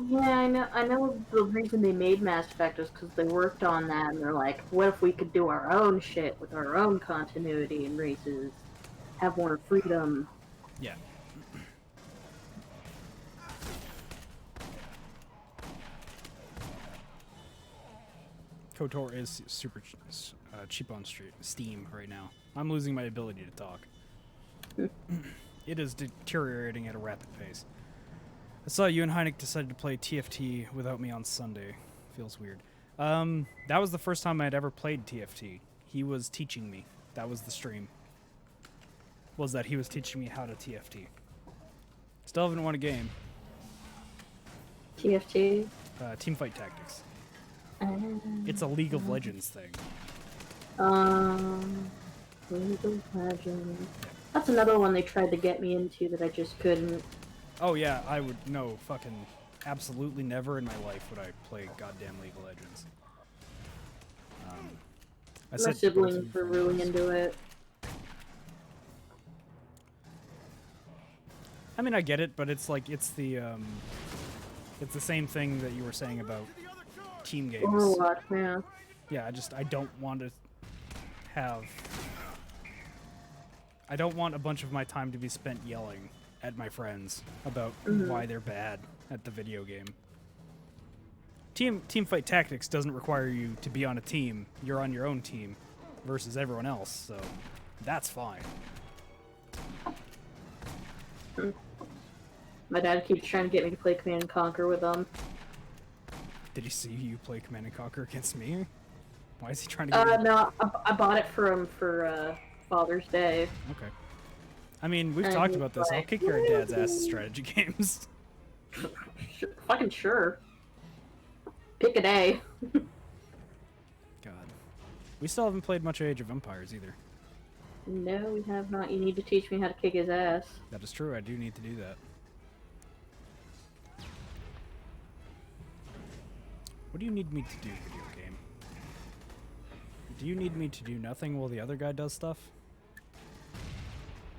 Yeah, I know the reason they made Mass Effect is because they worked on that, and they're like, what if we could do our own shit with our own continuity and races? Have more freedom. Yeah. KOTOR is super cheap on Steam right now. I'm losing my ability to talk. It is deteriorating at a rapid pace. I saw you and Heineck decided to play TFT without me on Sunday. Feels weird. That was the first time I'd ever played TFT. He was teaching me. That was the stream. Was that he was teaching me how to TFT. Still haven't won a game. TFT? Teamfight Tactics. It's a League of Legends thing. League of Legends. That's another one they tried to get me into that I just couldn't. Oh yeah, I would fucking absolutely never in my life would I play goddamn League of Legends. My siblings were really into it. I mean, I get it, but it's like it's the same thing that you were saying about team games. Overwatch, yeah. Yeah, I don't want to have. I don't want a bunch of my time to be spent yelling at my friends about why they're bad at the video game. Teamfight Tactics doesn't require you to be on a team. You're on your own team versus everyone else, so that's fine. My dad keeps trying to get me to play Command and Conquer with him. Did he see you play Command and Conquer against me? Why is he trying to get No, I bought it for him for Father's Day. Okay. I mean, we've talked about this. I'll kick your dad's ass at strategy games. Fucking sure. Pick a day. God. We still haven't played much Age of Empires either. No, we have not. You need to teach me how to kick his ass. That is true. I do need to do that. What do you need me to do, video game? Do you need me to do nothing while the other guy does stuff?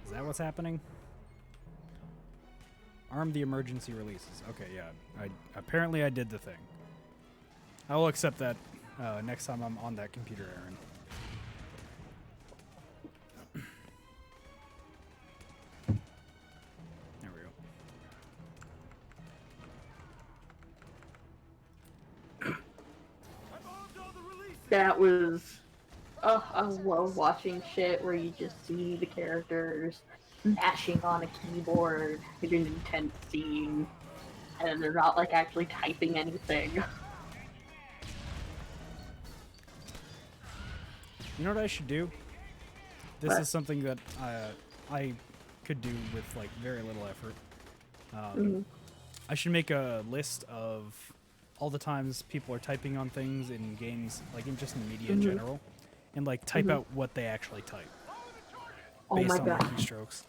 Is that what's happening? Arm the emergency releases. Okay, yeah. Apparently I did the thing. I will accept that next time I'm on that computer, Aaron. There we go. That was... I love watching shit where you just see the characters mashing on a keyboard in an intense scene, and they're not, like, actually typing anything. You know what I should do? This is something that I could do with, like, very little effort. I should make a list of all the times people are typing on things in games, like, just in media in general. And like type out what they actually type based on their keystrokes.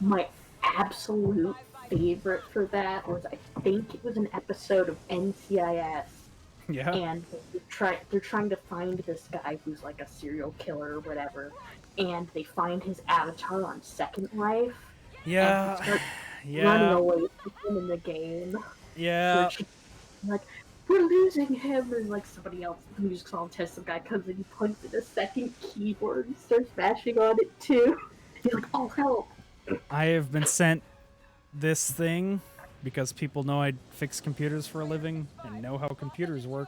My absolute favorite for that was, I think it was an episode of NCIS. Yeah. And they're trying to find this guy who's like a serial killer or whatever, and they find his avatar on Second Life. Yeah. And start running away from him in the game. Yeah. Like, we're losing him, and like somebody else, the music song test, some guy comes in, he plugs in a second keyboard and starts mashing on it too. He's like, oh help. I have been sent this thing because people know I fix computers for a living and know how computers work.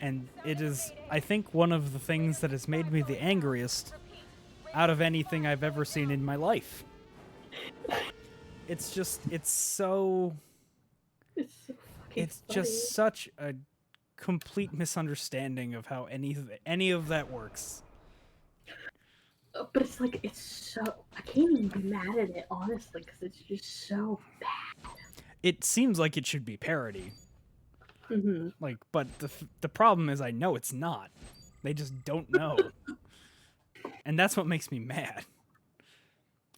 And it is, I think, one of the things that has made me the angriest out of anything I've ever seen in my life. It's just, it's so... It's just such a complete misunderstanding of how any of that works. But it's like, it's so... I can't even be mad at it, honestly, because it's just so bad. It seems like it should be parody. Mm-hmm. Like, but the problem is I know it's not. They just don't know. And that's what makes me mad.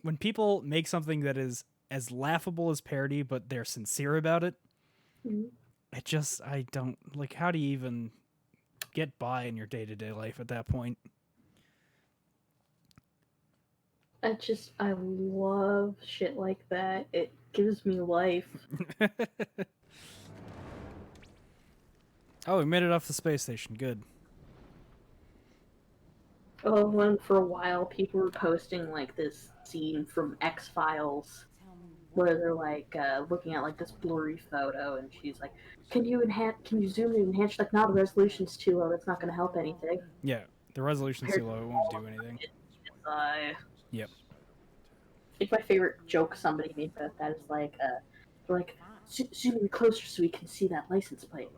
When people make something that is as laughable as parody, but they're sincere about it, it just, I don't, like, how do you even get by in your day-to-day life at that point? I love shit like that. It gives me life. Oh, we made it off the space station. Good. Oh, and for a while, people were posting, like, this scene from X-Files where they're, like, looking at, like, this blurry photo, and she's like, can you zoom in and enhance? She's like, no, the resolution's too low. That's not going to help anything. Yeah, the resolution's too low. It won't do anything. Yep. I think my favorite joke somebody made about that is, like, they're like, zoom in closer so we can see that license plate.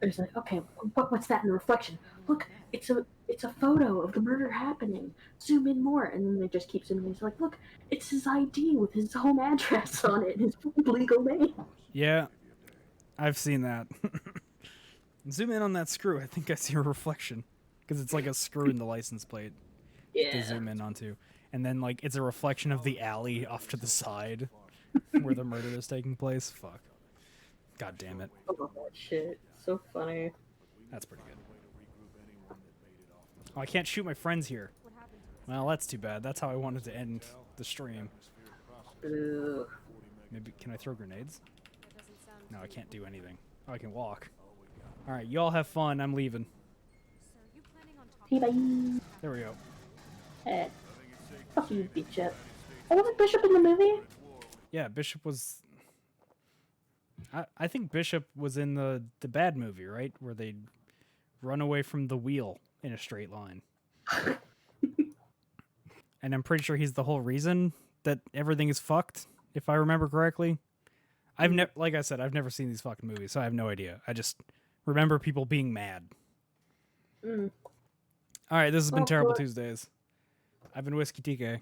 It's like, okay, what's that in the reflection? Look, it's a photo of the murder happening. Zoom in more, and then they just keep zooming in. It's like, look, it's his ID with his home address on it, his legal name. Yeah, I've seen that. Zoom in on that screw. I think I see a reflection because it's like a screw in the license plate. Yeah. To zoom in onto, and then like it's a reflection of the alley off to the side where the murder is taking place. Fuck. God damn it. I love that shit. So funny. That's pretty good. Oh, I can't shoot my friends here. Well, that's too bad. That's how I wanted to end the stream. Ugh. Maybe, can I throw grenades? No, I can't do anything. Oh, I can walk. Alright, you all have fun. I'm leaving. Hey, bye. There we go. Fuck you, Bishop. Oh, wasn't Bishop in the movie? Yeah, Bishop was... I think Bishop was in the bad movie, right? Where they run away from the wheel in a straight line. And I'm pretty sure he's the whole reason that everything is fucked, if I remember correctly. Like I said, I've never seen these fucking movies, so I have no idea. I just remember people being mad. All right, this has been Terrible Tuesdays. I've been Whiskey TK.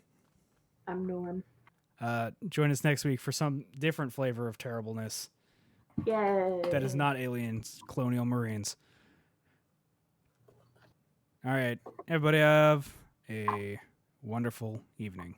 I'm Norm. Join us next week for some different flavor of terribleness. Yay. That is not aliens, Colonial Marines. All right, everybody have a wonderful evening.